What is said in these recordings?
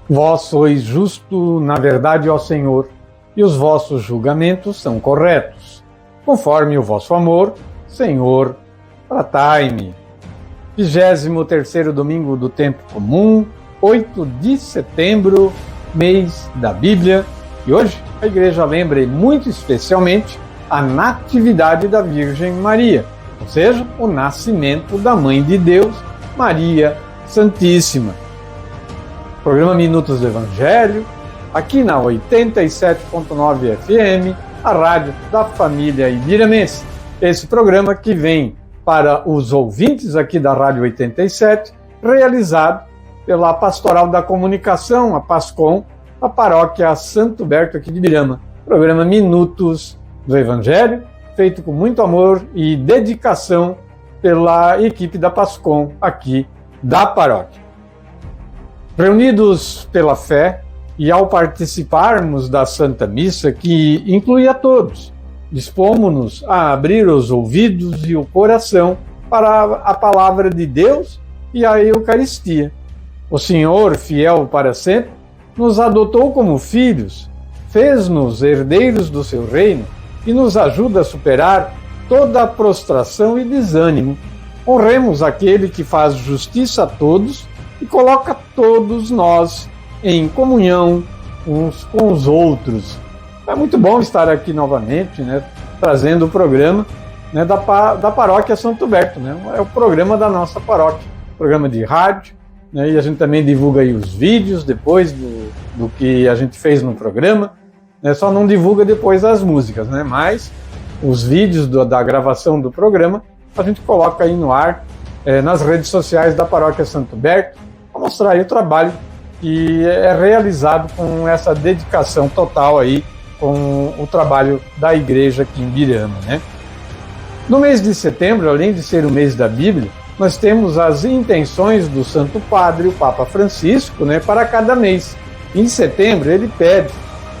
Vós sois justo na verdade, ó Senhor, e os vossos julgamentos são corretos. Conforme o vosso amor, Senhor, tratai-me. 23º domingo do tempo comum, 8 de setembro, mês da Bíblia. E hoje a igreja lembra muito especialmente a Natividade da Virgem Maria, ou seja, o nascimento da Mãe de Deus, Maria Santíssima. Programa Minutos do Evangelho, aqui na 87.9 FM, a rádio da família ibiramense. Esse programa que vem para os ouvintes aqui da Rádio 87, realizado pela Pastoral da Comunicação, a PASCOM, a paróquia Santo Berto aqui de Ibirama. Programa Minutos do Evangelho, feito com muito amor e dedicação pela equipe da PASCOM aqui da paróquia. Reunidos pela fé e ao participarmos da Santa Missa, que inclui a todos, dispomos-nos a abrir os ouvidos e o coração para a palavra de Deus e a Eucaristia. O Senhor, fiel para sempre, nos adotou como filhos, fez-nos herdeiros do seu reino e nos ajuda a superar toda a prostração e desânimo. Honremos aquele que faz justiça a todos e coloca todos nós em comunhão uns com os outros. É muito bom estar aqui novamente, trazendo o programa da paróquia Santo Berto. É o programa da nossa paróquia, programa de rádio, e a gente também divulga aí os vídeos depois do que a gente fez no programa. Só não divulga depois as músicas, mas os vídeos da gravação do programa a gente coloca aí no ar, nas redes sociais da paróquia Santo Berto, para mostrar aí o trabalho que é realizado com essa dedicação total aí com o trabalho da igreja aqui em Ibirama, No mês de setembro, além de ser o mês da Bíblia, nós temos as intenções do Santo Padre, o Papa Francisco, para cada mês. Em setembro, ele pede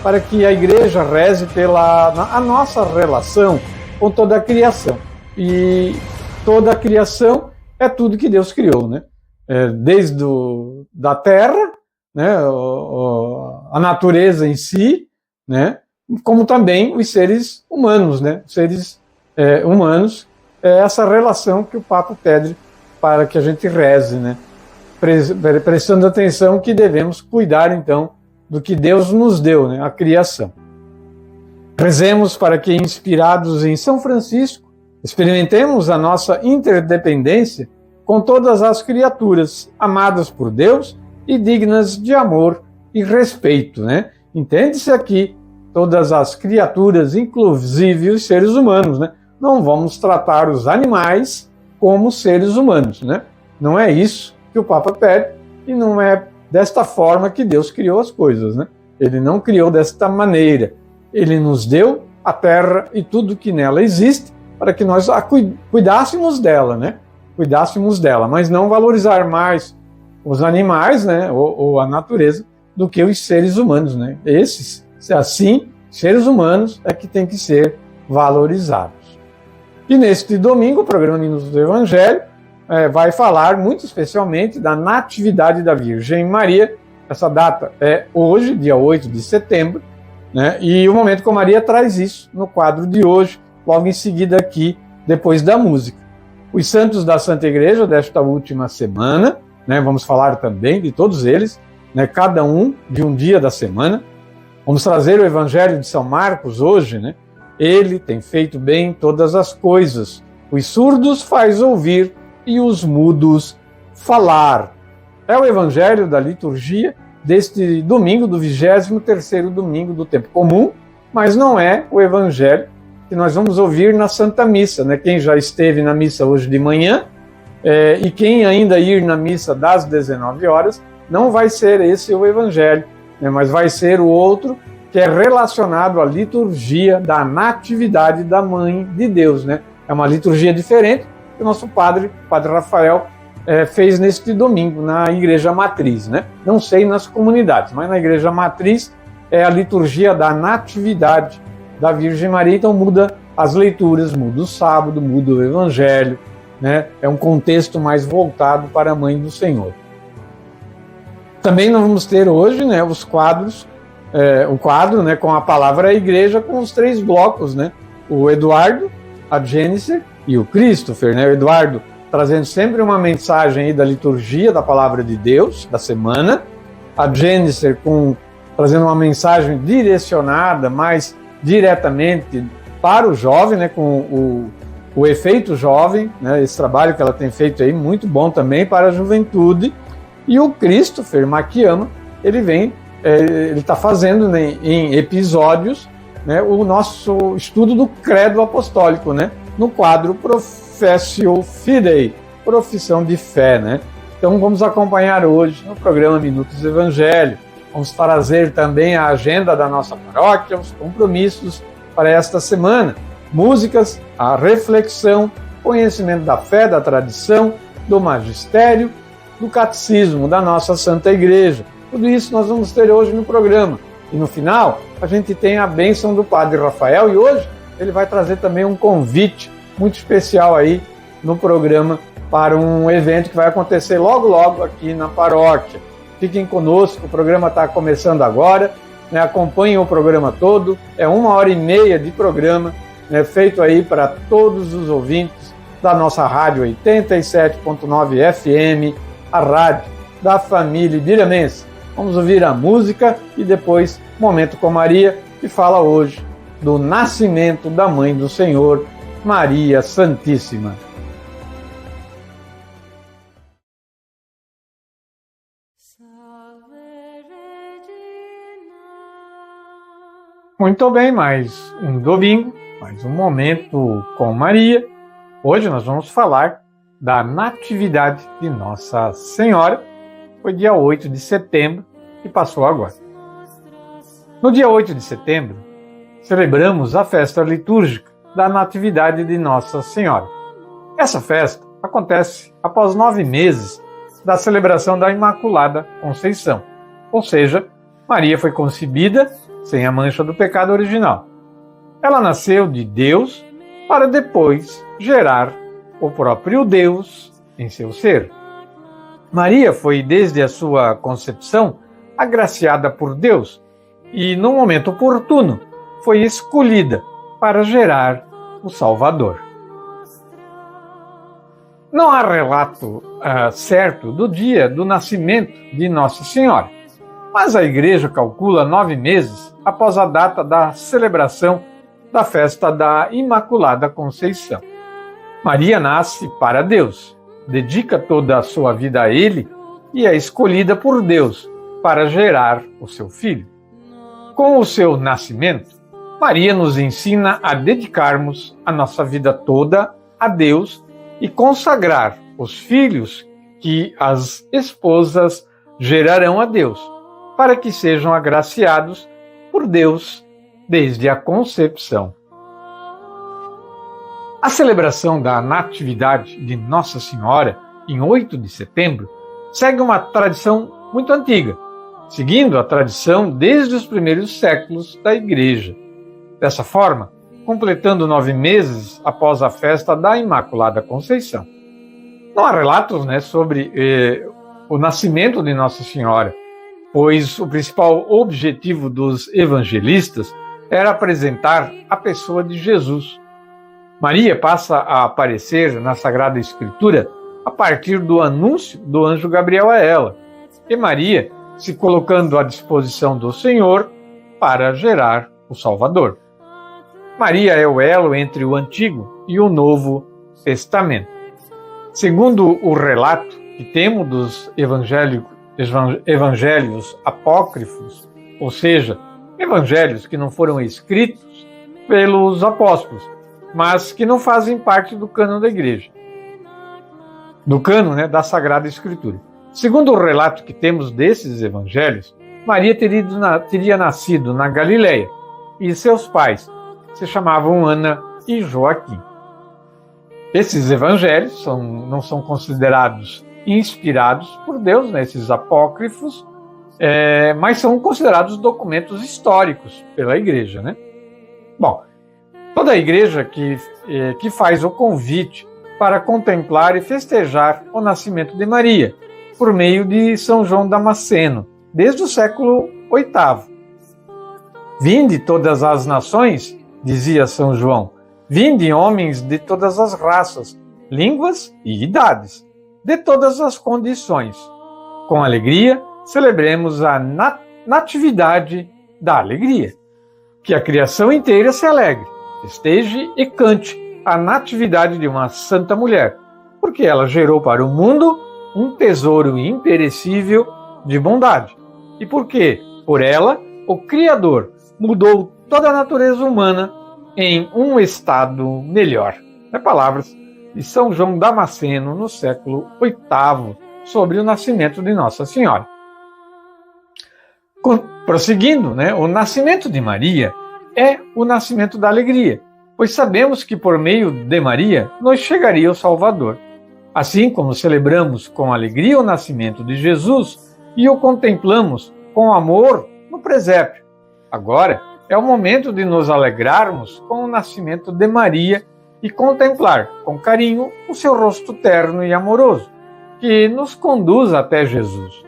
para que a igreja reze pela a nossa relação com toda a criação. E toda a criação é tudo que Deus criou, desde da terra, a natureza em si, como também os seres humanos, os seres humanos, essa relação que o Papa pede para que a gente reze, prestando atenção que devemos cuidar, então, do que Deus nos deu, a criação. Rezemos para que, inspirados em São Francisco, experimentemos a nossa interdependência com todas as criaturas, amadas por Deus e dignas de amor e respeito, Entende-se aqui todas as criaturas, inclusive os seres humanos, Não vamos tratar os animais como seres humanos, Não é isso que o Papa pede e não é desta forma que Deus criou as coisas, Ele não criou desta maneira. Ele nos deu a terra e tudo que nela existe para que nós cuidássemos dela, Cuidássemos dela, mas não valorizar mais os animais, ou a natureza, do que os seres humanos, Esses, assim, seres humanos é que tem que ser valorizados. E neste domingo, o programa Minutos do Evangelho vai falar muito especialmente da Natividade da Virgem Maria. Essa data é hoje, dia 8 de setembro, e o Momento com Maria traz isso no quadro de hoje, logo em seguida aqui, depois da música. Os santos da Santa Igreja desta última semana, vamos falar também de todos eles, cada um de um dia da semana. Vamos trazer o Evangelho de São Marcos hoje, Ele tem feito bem todas as coisas, os surdos faz ouvir e os mudos falar. É o Evangelho da liturgia deste domingo, do 23º domingo do tempo comum, mas não é o Evangelho que nós vamos ouvir na Santa Missa, Quem já esteve na missa hoje de manhã e quem ainda ir na missa das 19 horas, não vai ser esse o Evangelho, mas vai ser o outro, que é relacionado à liturgia da Natividade da Mãe de Deus. É uma liturgia diferente que o nosso Padre Rafael, fez neste domingo na Igreja Matriz. Não sei nas comunidades, mas na Igreja Matriz é a liturgia da Natividade da Virgem Maria, então muda as leituras, muda o sábado, muda o Evangelho, É um contexto mais voltado para a Mãe do Senhor. Também nós vamos ter hoje, né, os quadros, o quadro, né, com a palavra igreja, com os 3 blocos, né? O Eduardo, a Jennifer e o Christopher, né? O Eduardo trazendo sempre uma mensagem aí da liturgia da palavra de Deus da semana, a Jennifer trazendo uma mensagem direcionada mais diretamente para o jovem, né? Com o efeito jovem, né? Esse trabalho que ela tem feito aí muito bom também para a juventude. E o Christopher Makiyama, ele está fazendo, né, em episódios, né, o nosso estudo do credo apostólico, né, no quadro Professio Fidei, profissão de fé, né. Então vamos acompanhar hoje no programa Minutos Evangelho. Vamos trazer também a agenda da nossa paróquia, os compromissos para esta semana, músicas, a reflexão, conhecimento da fé, da tradição, do magistério, do catecismo da nossa Santa Igreja. Tudo isso nós vamos ter hoje no programa. E no final, a gente tem a bênção do Padre Rafael, e hoje ele vai trazer também um convite muito especial aí no programa para um evento que vai acontecer logo, logo aqui na paróquia. Fiquem conosco, o programa está começando agora, né? Acompanhem o programa todo, é 1h30 de programa, né? Feito aí para todos os ouvintes da nossa rádio 87.9 FM, a rádio da família ibiramense. Vamos ouvir a música e depois Momento com Maria, que fala hoje do nascimento da Mãe do Senhor, Maria Santíssima. Muito bem, mais um domingo, mais um Momento com Maria. Hoje nós vamos falar da Natividade de Nossa Senhora. Foi dia 8 de setembro que passou agora. No dia 8 de setembro, celebramos a festa litúrgica da Natividade de Nossa Senhora. Essa festa acontece após 9 meses da celebração da Imaculada Conceição, ou seja, Maria foi concebida sem a mancha do pecado original. Ela nasceu de Deus para depois gerar o próprio Deus em seu ser. Maria foi, desde a sua concepção, agraciada por Deus e, no momento oportuno, foi escolhida para gerar o Salvador. Não há relato certo do dia do nascimento de Nossa Senhora, mas a Igreja calcula 9 meses após a data da celebração da festa da Imaculada Conceição. Maria nasce para Deus, dedica toda a sua vida a Ele e é escolhida por Deus para gerar o seu Filho. Com o seu nascimento, Maria nos ensina a dedicarmos a nossa vida toda a Deus e consagrar os filhos que as esposas gerarão a Deus, para que sejam agraciados por Deus desde a concepção. A celebração da Natividade de Nossa Senhora, em 8 de setembro, segue uma tradição muito antiga, seguindo a tradição desde os primeiros séculos da Igreja. Dessa forma, completando 9 meses após a festa da Imaculada Conceição. Não há relatos, sobre o nascimento de Nossa Senhora, pois o principal objetivo dos evangelistas era apresentar a pessoa de Jesus. Maria passa a aparecer na Sagrada Escritura a partir do anúncio do anjo Gabriel a ela, e Maria se colocando à disposição do Senhor para gerar o Salvador. Maria é o elo entre o Antigo e o Novo Testamento. Segundo o relato que temos dos evangelhos apócrifos, ou seja, evangelhos que não foram escritos pelos apóstolos, mas que não fazem parte do cânon da Igreja, do cânon, da Escritura. Segundo o relato que temos desses evangelhos, Maria teria nascido na Galileia e seus pais se chamavam Ana e Joaquim. Esses evangelhos não são considerados inspirados por Deus, esses apócrifos, mas são considerados documentos históricos pela Igreja. Bom, toda a Igreja que faz o convite para contemplar e festejar o nascimento de Maria, por meio de São João Damasceno, desde o século VIII. Vinde todas as nações, dizia São João, vinde homens de todas as raças, línguas e idades, de todas as condições. Com alegria, celebremos a natividade da alegria. Que a criação inteira se alegre, festeje e cante a natividade de uma santa mulher, porque ela gerou para o mundo um tesouro imperecível de bondade. E porque, por ela, o Criador mudou toda a natureza humana em um estado melhor. Palavras de São João Damasceno, no século VIII, sobre o nascimento de Nossa Senhora. Prosseguindo, o nascimento de Maria é o nascimento da alegria, pois sabemos que por meio de Maria nos chegaria o Salvador. Assim como celebramos com alegria o nascimento de Jesus e o contemplamos com amor no presépio, agora é o momento de nos alegrarmos com o nascimento de Maria e contemplar com carinho o seu rosto terno e amoroso, que nos conduz até Jesus.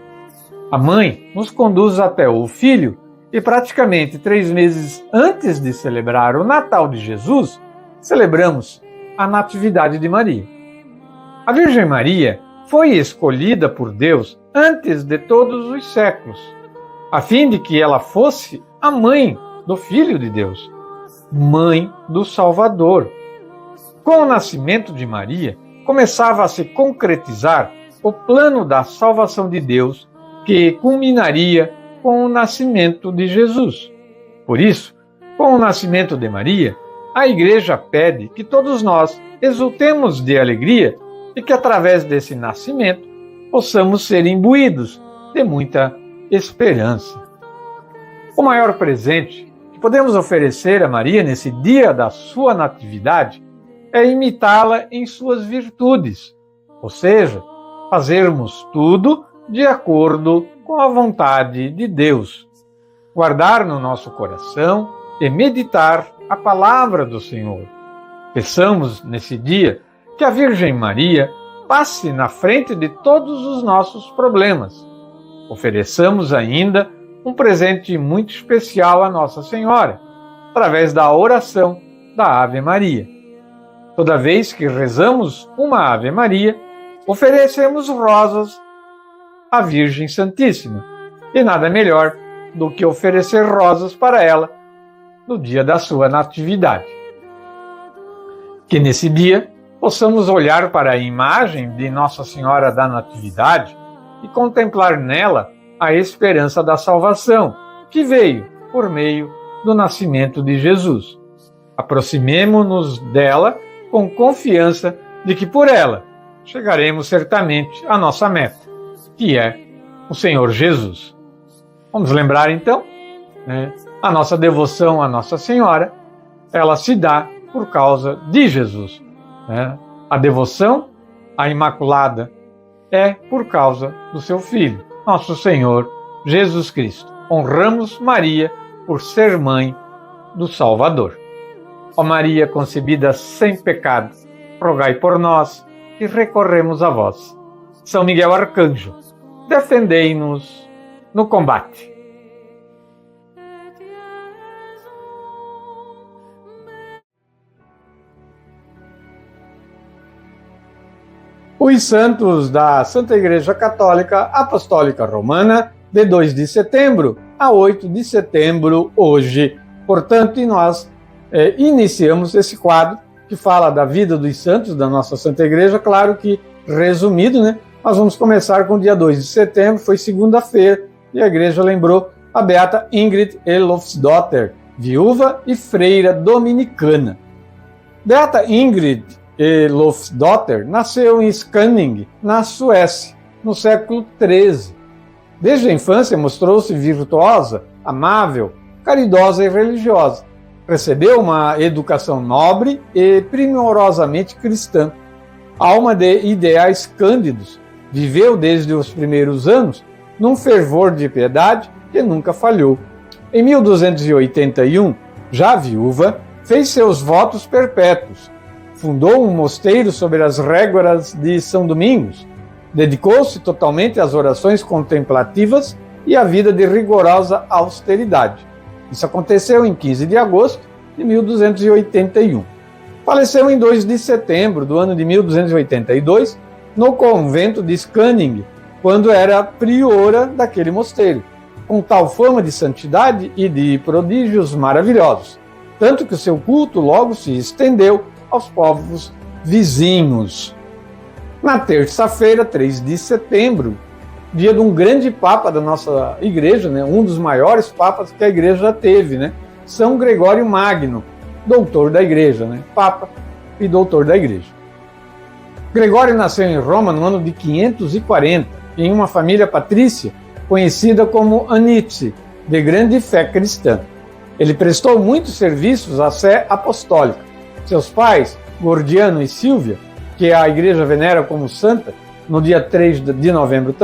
A mãe nos conduz até o Filho e praticamente 3 meses antes de celebrar o Natal de Jesus, celebramos a Natividade de Maria. A Virgem Maria foi escolhida por Deus antes de todos os séculos, a fim de que ela fosse a mãe do Filho de Deus, mãe do Salvador. Com o nascimento de Maria, começava a se concretizar o plano da salvação de Deus, que culminaria com o nascimento de Jesus. Por isso, com o nascimento de Maria, a Igreja pede que todos nós exultemos de alegria e que, através desse nascimento, possamos ser imbuídos de muita esperança. O maior presente que podemos oferecer a Maria nesse dia da sua natividade é imitá-la em suas virtudes, ou seja, fazermos tudo de acordo com a vontade de Deus, guardar no nosso coração e meditar a palavra do Senhor. Peçamos nesse dia que a Virgem Maria passe na frente de todos os nossos problemas. Ofereçamos ainda um presente muito especial à Nossa Senhora, através da oração da Ave Maria. Toda vez que rezamos uma Ave Maria, oferecemos rosas à Virgem Santíssima. E nada melhor do que oferecer rosas para ela no dia da sua natividade. Que nesse dia possamos olhar para a imagem de Nossa Senhora da Natividade e contemplar nela a esperança da salvação, que veio por meio do nascimento de Jesus. Aproximemo-nos dela com confiança de que por ela chegaremos certamente à nossa meta, que é o Senhor Jesus. Vamos lembrar então, a nossa devoção à Nossa Senhora, ela se dá por causa de Jesus. A devoção à Imaculada é por causa do seu Filho, nosso Senhor Jesus Cristo. Honramos Maria por ser mãe do Salvador. Ó Maria concebida sem pecado, rogai por nós que recorremos a vós. São Miguel Arcanjo, defendei-nos no combate. Os santos da Santa Igreja Católica Apostólica Romana, de 2 de setembro a 8 de setembro, hoje. Portanto, nós iniciamos esse quadro que fala da vida dos santos da nossa Santa Igreja, claro que resumido, Nós vamos começar com o dia 2 de setembro, foi segunda-feira, e a igreja lembrou a beata Ingrid Elofsdotter, viúva e freira dominicana. Beata Ingrid Elofsdotter nasceu em Skänninge, na Suécia, no século XIII. Desde a infância mostrou-se virtuosa, amável, caridosa e religiosa. Recebeu uma educação nobre e primorosamente cristã. Alma de ideais cândidos, viveu desde os primeiros anos num fervor de piedade que nunca falhou. Em 1281, já viúva, fez seus votos perpétuos. Fundou um mosteiro sobre as régoras de São Domingos. Dedicou-se totalmente às orações contemplativas e à vida de rigorosa austeridade. Isso aconteceu em 15 de agosto de 1281. Faleceu em 2 de setembro do ano de 1282, no convento de Scanning, quando era priora daquele mosteiro, com tal fama de santidade e de prodígios maravilhosos, tanto que o seu culto logo se estendeu aos povos vizinhos. Na terça-feira, 3 de setembro, dia de um grande papa da nossa igreja, um dos maiores papas que a igreja teve, São Gregório Magno, doutor da igreja, papa e doutor da igreja. Gregório nasceu em Roma no ano de 540, em uma família patrícia conhecida como Anice, de grande fé cristã. Ele prestou muitos serviços à sé apostólica. Seus pais, Gordiano e Silvia, que a igreja venera como santa, no dia 3 de novembro,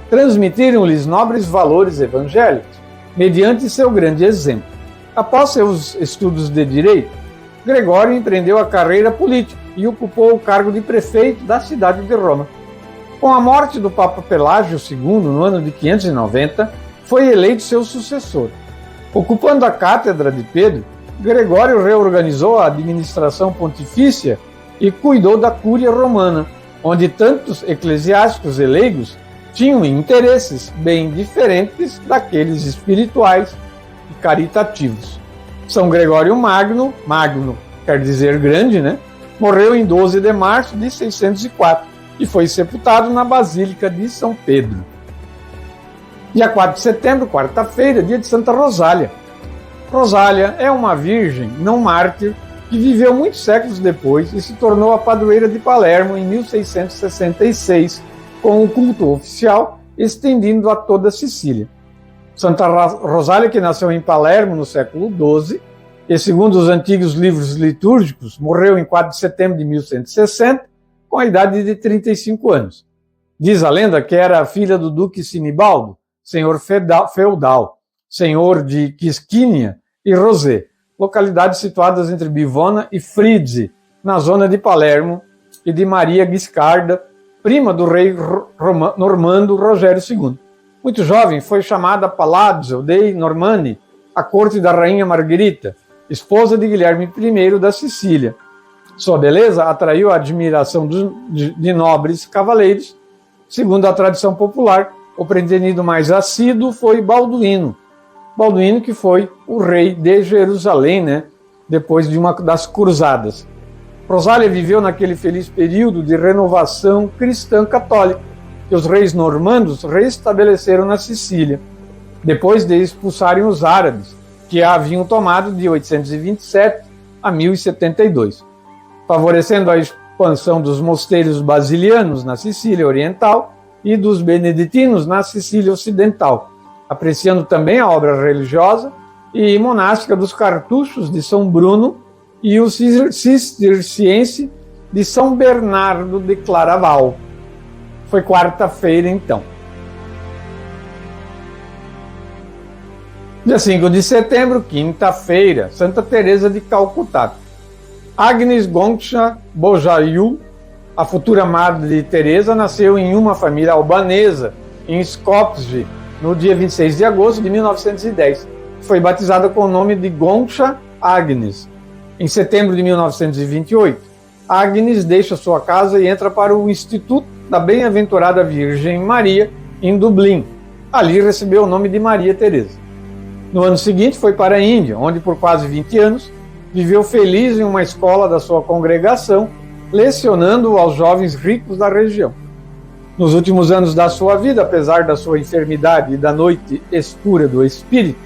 transmitiram-lhes nobres valores evangélicos, mediante seu grande exemplo. Após seus estudos de direito, Gregório empreendeu a carreira política e ocupou o cargo de prefeito da cidade de Roma. Com a morte do Papa Pelágio II, no ano de 590, foi eleito seu sucessor. Ocupando a cátedra de Pedro, Gregório reorganizou a administração pontifícia e cuidou da cúria romana, onde tantos eclesiásticos e leigos tinham interesses bem diferentes daqueles espirituais e caritativos. São Gregório Magno, Magno quer dizer grande, morreu em 12 de março de 604 e foi sepultado na Basílica de São Pedro. Dia 4 de setembro, quarta-feira, dia de Santa Rosália. Rosália é uma virgem não mártir que viveu muitos séculos depois e se tornou a padroeira de Palermo em 1666, com o culto oficial estendido a toda a Sicília. Santa Rosália, que nasceu em Palermo no século XII e, segundo os antigos livros litúrgicos, morreu em 4 de setembro de 1160, com a idade de 35 anos. Diz a lenda que era filha do duque Sinibaldo, senhor feudal, senhor de Quisquínia e Rosé, localidades situadas entre Bivona e Fridze, na zona de Palermo, e de Maria Guiscarda, prima do rei normando Rogério II. Muito jovem, foi chamada Palazzo dei Normanni, à corte da rainha Margherita, esposa de Guilherme I da Sicília. Sua beleza atraiu a admiração de nobres cavaleiros. Segundo a tradição popular, o pretendido mais assíduo foi Balduíno. Balduíno, que foi o rei de Jerusalém, depois de uma das cruzadas. Rosália viveu naquele feliz período de renovação cristã católica, que os reis normandos restabeleceram na Sicília, depois de expulsarem os árabes, que a haviam tomado de 827 a 1072, favorecendo a expansão dos mosteiros basilianos na Sicília Oriental e dos beneditinos na Sicília Ocidental, apreciando também a obra religiosa e monástica dos cartuchos de São Bruno e o cisterciense de São Bernardo de Claraval. Foi quarta-feira, então. Dia 5 de setembro, quinta-feira, Santa Teresa de Calcutá. Agnes Gongsha Bojayu, a futura Madre de Teresa, nasceu em uma família albanesa, em Skopje, no dia 26 de agosto de 1910. Foi batizada com o nome de Gongsha Agnes. Em setembro de 1928, Agnes deixa sua casa e entra para o Instituto da Bem-aventurada Virgem Maria, em Dublin. Ali recebeu o nome de Maria Teresa. No ano seguinte foi para a Índia, onde por quase 20 anos viveu feliz em uma escola da sua congregação, lecionando aos jovens ricos da região. Nos últimos anos da sua vida, apesar da sua enfermidade e da noite escura do espírito,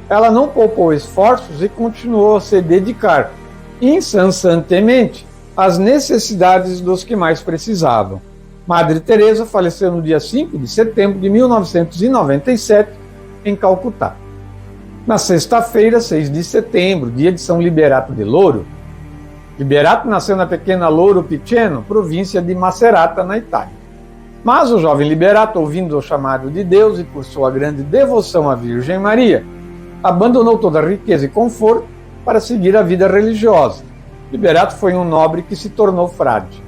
ela não poupou esforços e continuou a se dedicar incessantemente às necessidades dos que mais precisavam. Madre Teresa faleceu no dia 5 de setembro de 1997, em Calcutá. Na sexta-feira, 6 de setembro, dia de São Liberato de Louro. Liberato nasceu na pequena Louro Piceno, província de Macerata, na Itália. Mas o jovem Liberato, ouvindo o chamado de Deus e por sua grande devoção à Virgem Maria, abandonou toda a riqueza e conforto para seguir a vida religiosa. Liberato foi um nobre que se tornou frade.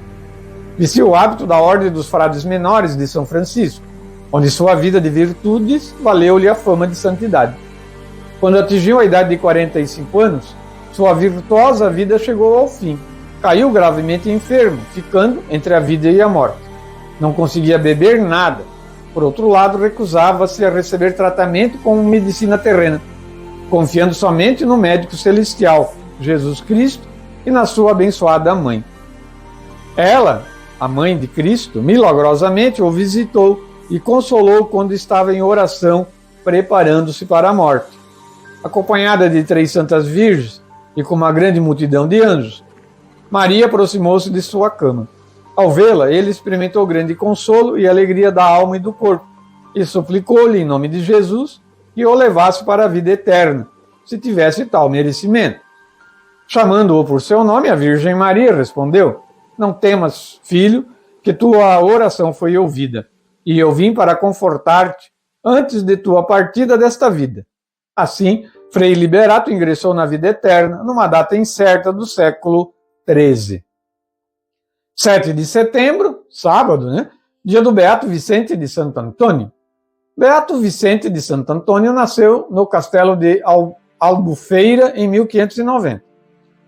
Vestiu o hábito da Ordem dos Frades Menores de São Francisco, onde sua vida de virtudes valeu-lhe a fama de santidade. Quando atingiu a idade de 45 anos, sua virtuosa vida chegou ao fim. Caiu gravemente enfermo, ficando entre a vida e a morte. Não conseguia beber nada. Por outro lado, recusava-se a receber tratamento com medicina terrena, confiando somente no médico celestial, Jesus Cristo, e na sua abençoada mãe. Ela, a mãe de Cristo, milagrosamente o visitou e consolou quando estava em oração, preparando-se para a morte. Acompanhada de 3 santas virgens e com uma grande multidão de anjos, Maria aproximou-se de sua cama. Ao vê-la, ele experimentou grande consolo e alegria da alma e do corpo, e suplicou-lhe, em nome de Jesus, que o levasse para a vida eterna, se tivesse tal merecimento. Chamando-o por seu nome, a Virgem Maria respondeu: Não temas, filho, que tua oração foi ouvida, e eu vim para confortar-te antes de tua partida desta vida. Assim, Frei Liberato ingressou na vida eterna numa data incerta do século XIII. 7 de setembro, sábado, dia do Beato Vicente de Santo Antônio. Beato Vicente de Santo Antônio nasceu no castelo de Albufeira em 1590.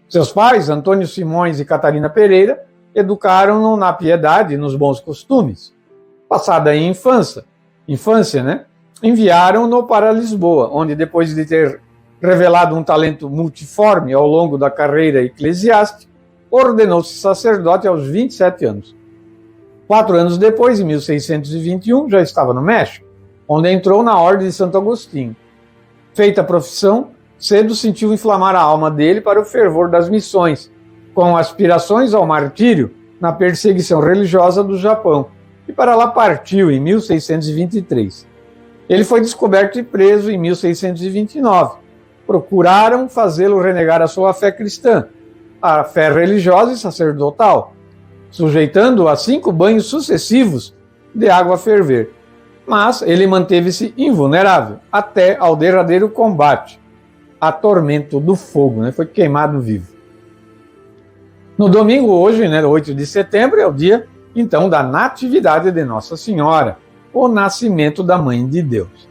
Seus pais, Antônio Simões e Catarina Pereira, educaram-no na piedade e nos bons costumes. Passada a infância, enviaram-no para Lisboa, onde, depois de ter revelado um talento multiforme ao longo da carreira eclesiástica, ordenou-se sacerdote aos 27 anos. 4 anos depois, em 1621, já estava no México, onde entrou na Ordem de Santo Agostinho. Feita a profissão, cedo sentiu inflamar a alma dele para o fervor das missões, com aspirações ao martírio na perseguição religiosa do Japão, e para lá partiu em 1623. Ele foi descoberto e preso em 1629. Procuraram fazê-lo renegar a sua fé cristã, a fé religiosa e sacerdotal, sujeitando-o a 5 banhos sucessivos de água a ferver. Mas ele manteve-se invulnerável até ao derradeiro combate, a tormento do fogo, foi queimado vivo. No domingo hoje, 8 de setembro, é o dia, então, da Natividade de Nossa Senhora, o nascimento da Mãe de Deus.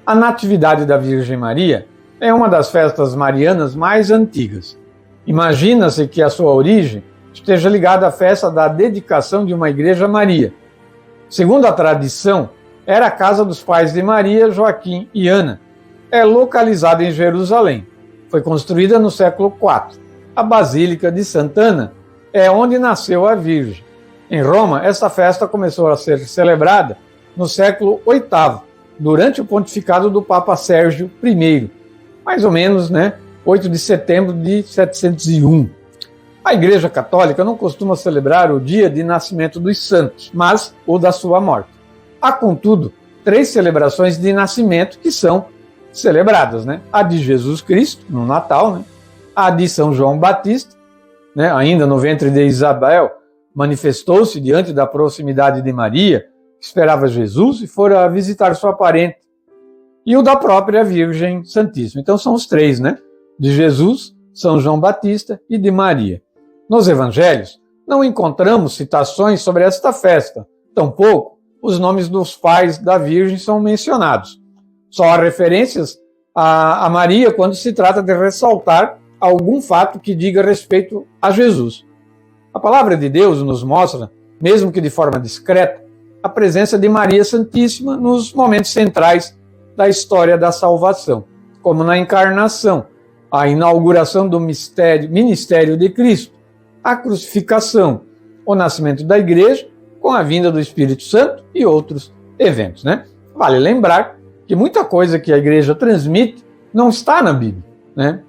A Natividade da Virgem Maria é uma das festas marianas mais antigas. Imagina-se que a sua origem esteja ligada à festa da dedicação de uma igreja a Maria. Segundo a tradição, era a casa dos pais de Maria, Joaquim e Ana. É localizada em Jerusalém. Foi construída no século IV. A Basílica de Santa Ana é onde nasceu a Virgem. Em Roma, esta festa começou a ser celebrada no século VIII, durante o pontificado do Papa Sérgio I, mais ou menos, 8 de setembro de 701. A Igreja Católica não costuma celebrar o dia de nascimento dos santos, mas o da sua morte. Há, contudo, 3 celebrações de nascimento que são celebradas, A de Jesus Cristo, no Natal, A de São João Batista, ainda no ventre de Isabel, manifestou-se diante da proximidade de Maria, que esperava Jesus, e fora visitar sua parente. E o da própria Virgem Santíssima. Então são os 3, De Jesus, São João Batista e de Maria. Nos evangelhos, não encontramos citações sobre esta festa, tampouco os nomes dos pais da Virgem são mencionados. Só há referências a Maria quando se trata de ressaltar algum fato que diga respeito a Jesus. A palavra de Deus nos mostra, mesmo que de forma discreta, a presença de Maria Santíssima nos momentos centrais da história da salvação, como na encarnação, a inauguração do ministério de Cristo, a crucificação, o nascimento da Igreja, com a vinda do Espírito Santo e outros eventos. Vale lembrar que muita coisa que a Igreja transmite não está na Bíblia,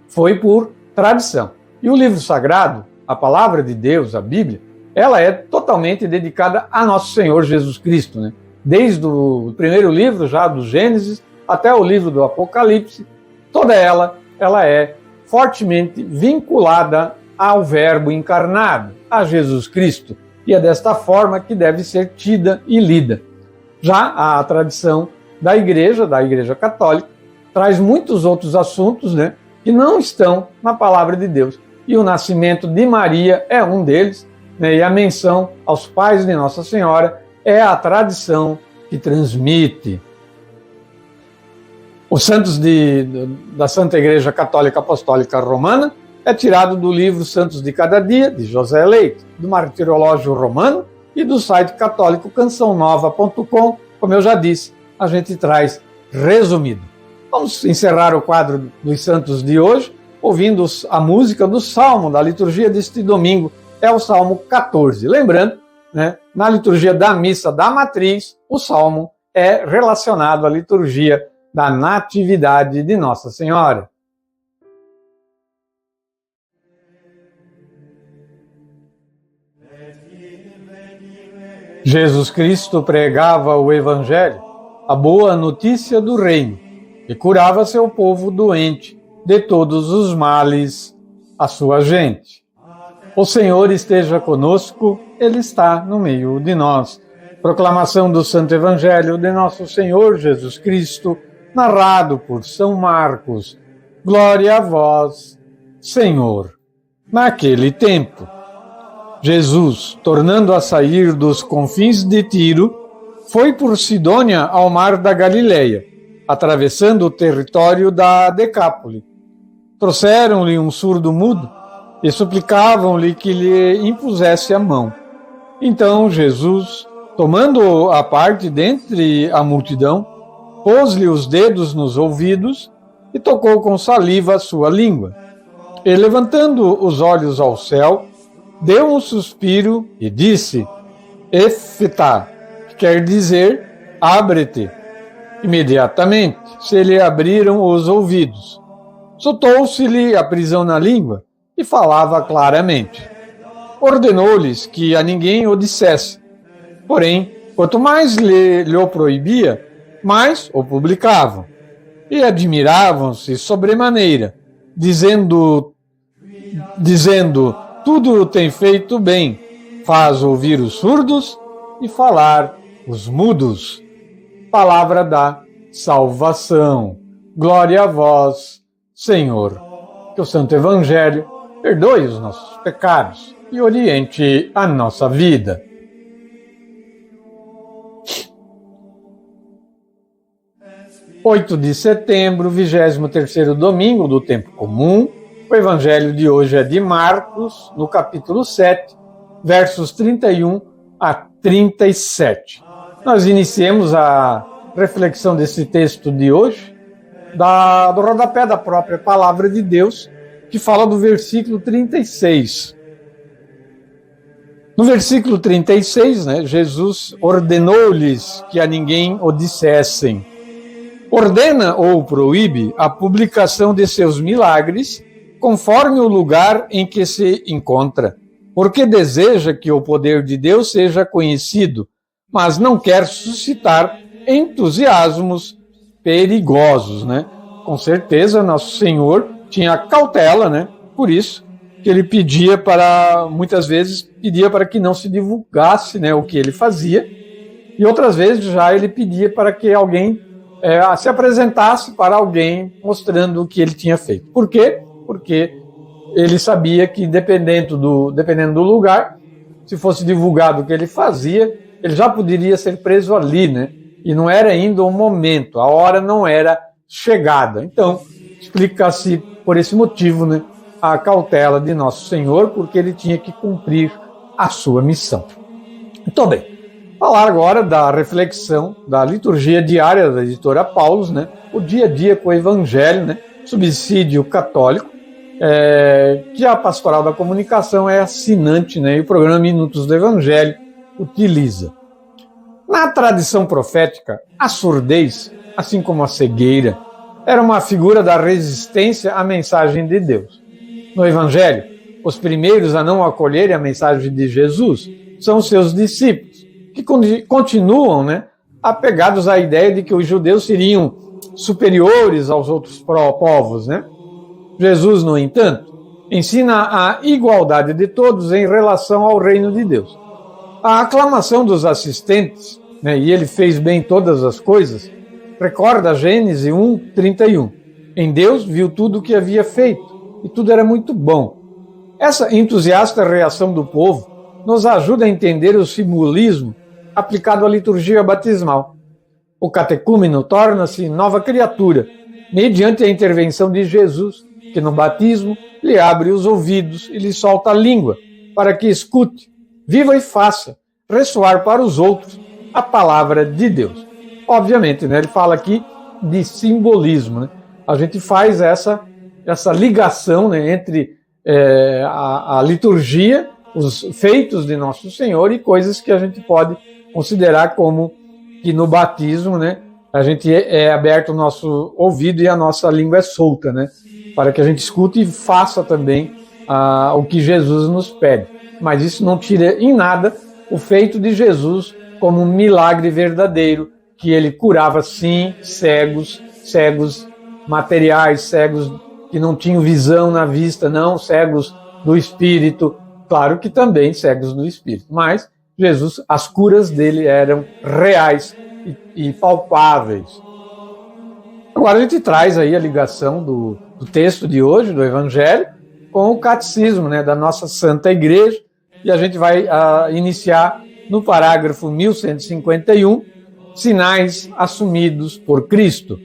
foi por tradição. E o livro sagrado, a palavra de Deus, a Bíblia, ela é totalmente dedicada a Nosso Senhor Jesus Cristo. Desde o primeiro livro, já do Gênesis, até o livro do Apocalipse, toda ela é fortemente vinculada ao Verbo encarnado, a Jesus Cristo, e é desta forma que deve ser tida e lida. Já a tradição da Igreja Católica, traz muitos outros assuntos que não estão na Palavra de Deus. E o nascimento de Maria é um deles, né, e a menção aos pais de Nossa Senhora é a tradição que transmite. Os santos da Santa Igreja Católica Apostólica Romana é tirado do livro Santos de Cada Dia, de José Leite, do Martirológio Romano e do site católico cançãonova.com. Como eu já disse, a gente traz resumido. Vamos encerrar o quadro dos santos de hoje ouvindo a música do Salmo da liturgia deste domingo, é o Salmo 14. Lembrando, né, na liturgia da Missa da Matriz, o Salmo é relacionado à liturgia da Natividade de Nossa Senhora. Jesus Cristo pregava o Evangelho, a boa notícia do reino, e curava seu povo doente de todos os males, a sua gente. O Senhor esteja conosco, Ele está no meio de nós. Proclamação do Santo Evangelho de Nosso Senhor Jesus Cristo, narrado por São Marcos. Glória a vós, Senhor. Naquele tempo, Jesus, tornando a sair dos confins de Tiro, foi por Sidônia ao mar da Galileia, atravessando o território da Decápole. Trouxeram-lhe um surdo-mudo e suplicavam-lhe que lhe impusesse a mão. Então Jesus, tomando-o à parte dentre a multidão, pôs-lhe os dedos nos ouvidos e tocou com saliva a sua língua. E, levantando os olhos ao céu, deu um suspiro e disse: Ephphatá, que quer dizer, abre-te. Imediatamente se lhe abriram os ouvidos. Soltou-se-lhe a prisão na língua e falava claramente. Ordenou-lhes que a ninguém o dissesse. Porém, quanto mais lhe o proibia, mais o publicavam. E admiravam-se sobremaneira, dizendo, tudo tem feito bem, faz ouvir os surdos e falar os mudos. Palavra da salvação. Glória a vós, Senhor. Que o Santo Evangelho perdoe os nossos pecados e oriente a nossa vida. (8 de setembro, 23º domingo do tempo comum). O Evangelho de hoje é de Marcos, no capítulo 7, versos 31 a 37. Nós iniciemos a reflexão desse texto de hoje do rodapé da própria Palavra de Deus, que fala do versículo 36. No versículo 36, né, Jesus ordenou-lhes que a ninguém o dissessem. Ordena ou proíbe a publicação de seus milagres conforme o lugar em que se encontra, porque deseja que o poder de Deus seja conhecido, mas não quer suscitar entusiasmos perigosos, né? Com certeza, Nosso Senhor tinha cautela, né? Por isso que ele muitas vezes pedia para que não se divulgasse, né, o que ele fazia, e outras vezes já ele pedia para que alguém se apresentasse para alguém mostrando o que ele tinha feito. Por quê? Porque ele sabia que dependendo do lugar, se fosse divulgado o que ele fazia, ele já poderia ser preso ali, né? E não era ainda o momento, a hora não era chegada. Então, explica-se por esse motivo, né, a cautela de Nosso Senhor, porque ele tinha que cumprir a sua missão. Muito bem. Falar agora da reflexão da liturgia diária da editora Paulus, né? O dia a dia com o Evangelho, né? Subsídio católico, que a Pastoral da Comunicação é assinante, né? E o programa Minutos do Evangelho utiliza. Na tradição profética, a surdez, assim como a cegueira, era uma figura da resistência à mensagem de Deus. No Evangelho, os primeiros a não acolherem a mensagem de Jesus são os seus discípulos, que continuam, né, apegados à ideia de que os judeus seriam superiores aos outros povos, né? Jesus, no entanto, ensina a igualdade de todos em relação ao reino de Deus. A aclamação dos assistentes, né, e ele fez bem todas as coisas, recorda Gênesis 1:31. Em Deus viu tudo o que havia feito, e tudo era muito bom. Essa entusiasta reação do povo nos ajuda a entender o simbolismo aplicado à liturgia batismal. O catecúmeno torna-se nova criatura, mediante a intervenção de Jesus, que no batismo lhe abre os ouvidos e lhe solta a língua, para que escute, viva e faça ressoar para os outros a palavra de Deus. Obviamente, né, ele fala aqui de simbolismo. Né? A gente faz essa ligação, né, entre a liturgia, os feitos de Nosso Senhor e coisas que a gente pode considerar como que no batismo, né, a gente é aberto o nosso ouvido e a nossa língua é solta, né, para que a gente escute e faça também o que Jesus nos pede. Mas isso não tira em nada o feito de Jesus como um milagre verdadeiro, que ele curava, sim, cegos materiais, cegos que não tinham visão na vista, não, cegos do espírito, claro que também cegos do espírito, mas Jesus, as curas dele eram reais e palpáveis. Agora a gente traz aí a ligação do texto de hoje, do Evangelho, com o catecismo, né, da nossa Santa Igreja, e a gente vai iniciar no parágrafo 1151, sinais assumidos por Cristo.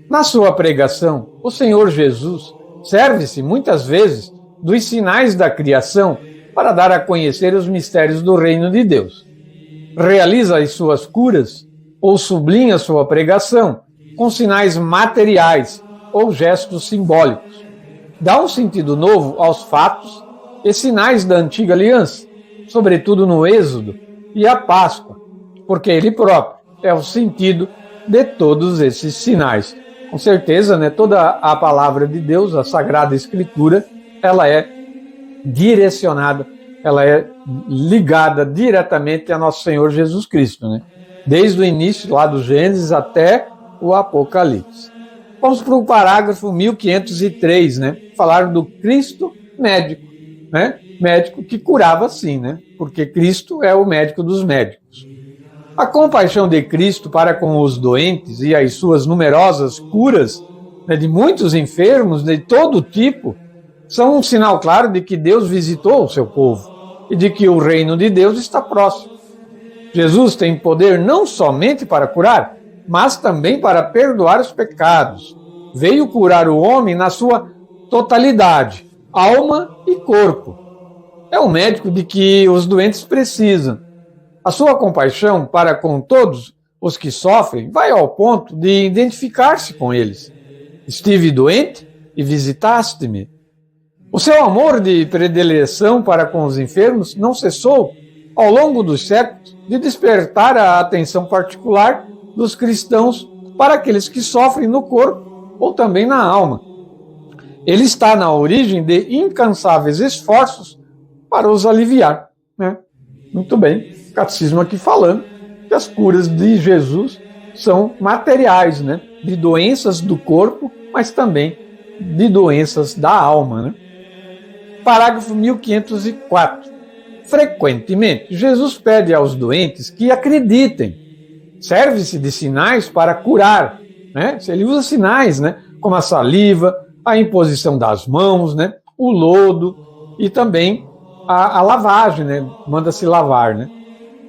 Na sua pregação, o Senhor Jesus serve-se muitas vezes dos sinais da criação para dar a conhecer os mistérios do reino de Deus. Realiza as suas curas ou sublinha sua pregação com sinais materiais ou gestos simbólicos. Dá um sentido novo aos fatos e sinais da antiga aliança, sobretudo no Êxodo e a Páscoa, porque ele próprio é o sentido de todos esses sinais. Com certeza, né, toda a palavra de Deus, a Sagrada Escritura, ela é direcionada, ela é ligada diretamente a nosso Senhor Jesus Cristo, né? Desde o início, lá do Gênesis até o Apocalipse. Vamos para o parágrafo 1503, né? Falar do Cristo médico, né? Médico que curava sim, né? Porque Cristo é o médico dos médicos. A compaixão de Cristo para com os doentes e as suas numerosas curas, né, de muitos enfermos de todo tipo, são um sinal claro de que Deus visitou o seu povo e de que o reino de Deus está próximo. Jesus tem poder não somente para curar, mas também para perdoar os pecados. Veio curar o homem na sua totalidade, alma e corpo. É o médico de que os doentes precisam. A sua compaixão para com todos os que sofrem vai ao ponto de identificar-se com eles. Estive doente e visitaste-me. O seu amor de predileção para com os enfermos não cessou, ao longo dos séculos, de despertar a atenção particular dos cristãos para aqueles que sofrem no corpo ou também na alma. Ele está na origem de incansáveis esforços para os aliviar, né? Muito bem. Catecismo aqui falando que as curas de Jesus são materiais, né? De doenças do corpo, mas também de doenças da alma, né? Parágrafo 1504. Frequentemente, Jesus pede aos doentes que acreditem. Serve-se de sinais para curar, né? Ele usa sinais, né? Como a saliva, a imposição das mãos, né? O lodo e também a lavagem, né? Manda-se lavar, né?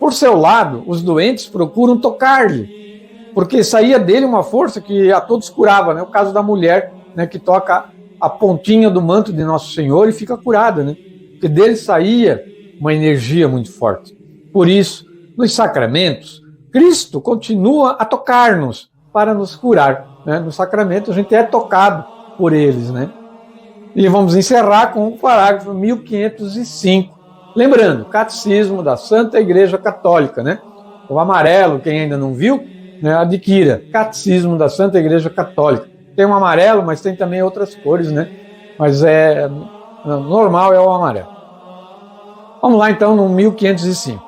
Por seu lado, os doentes procuram tocar-lhe, porque saía dele uma força que a todos curava, né? O caso da mulher, né, que toca a pontinha do manto de Nosso Senhor e fica curada, né? Porque dele saía uma energia muito forte. Por isso, nos sacramentos, Cristo continua a tocar-nos para nos curar, né? No sacramento a gente é tocado por eles, né? E vamos encerrar com o parágrafo 1505. Lembrando, Catecismo da Santa Igreja Católica, né? O amarelo, quem ainda não viu, né, adquira. Catecismo da Santa Igreja Católica. Tem um amarelo, mas tem também outras cores, né? Mas normal é o amarelo. Vamos lá então no 1505.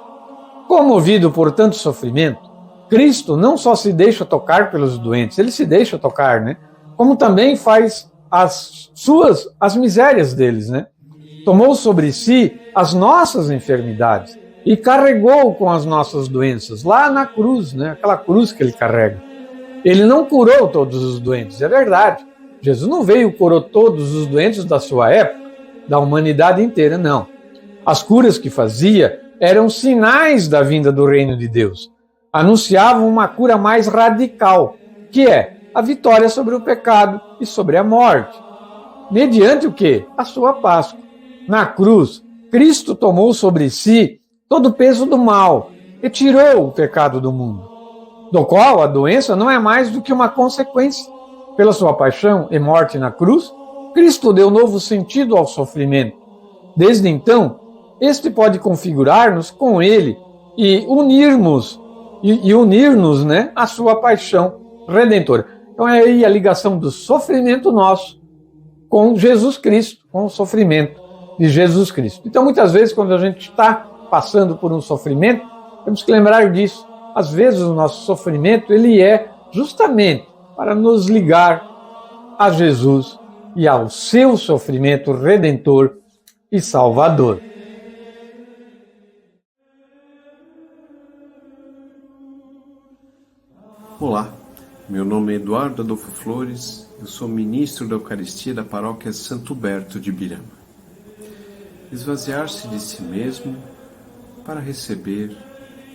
Comovido por tanto sofrimento, Cristo não só se deixa tocar pelos doentes, ele se deixa tocar, né? Como também faz as misérias deles, né? Tomou sobre si as nossas enfermidades e carregou com as nossas doenças lá na cruz, né? Aquela cruz que ele carrega. Ele não curou todos os doentes, é verdade. Jesus não veio e curou todos os doentes da sua época, da humanidade inteira, não. As curas que fazia eram sinais da vinda do reino de Deus. Anunciavam uma cura mais radical, que é a vitória sobre o pecado e sobre a morte. Mediante o quê? A sua Páscoa. Na cruz, Cristo tomou sobre si todo o peso do mal e tirou o pecado do mundo, do qual a doença não é mais do que uma consequência. Pela sua paixão e morte na cruz, Cristo deu novo sentido ao sofrimento. Desde então, este pode configurar-nos com Ele e unir-nos, né, à sua paixão redentora. Então é aí a ligação do sofrimento nosso com Jesus Cristo, com o sofrimento de Jesus Cristo. Então, muitas vezes, quando a gente está passando por um sofrimento, temos que lembrar disso. Às vezes, o nosso sofrimento ele é justamente para nos ligar a Jesus e ao seu sofrimento redentor e salvador. Olá, meu nome é Eduardo Adolfo Flores, eu sou ministro da Eucaristia da Paróquia Santo Huberto de Birama. Esvaziar-se de si mesmo para receber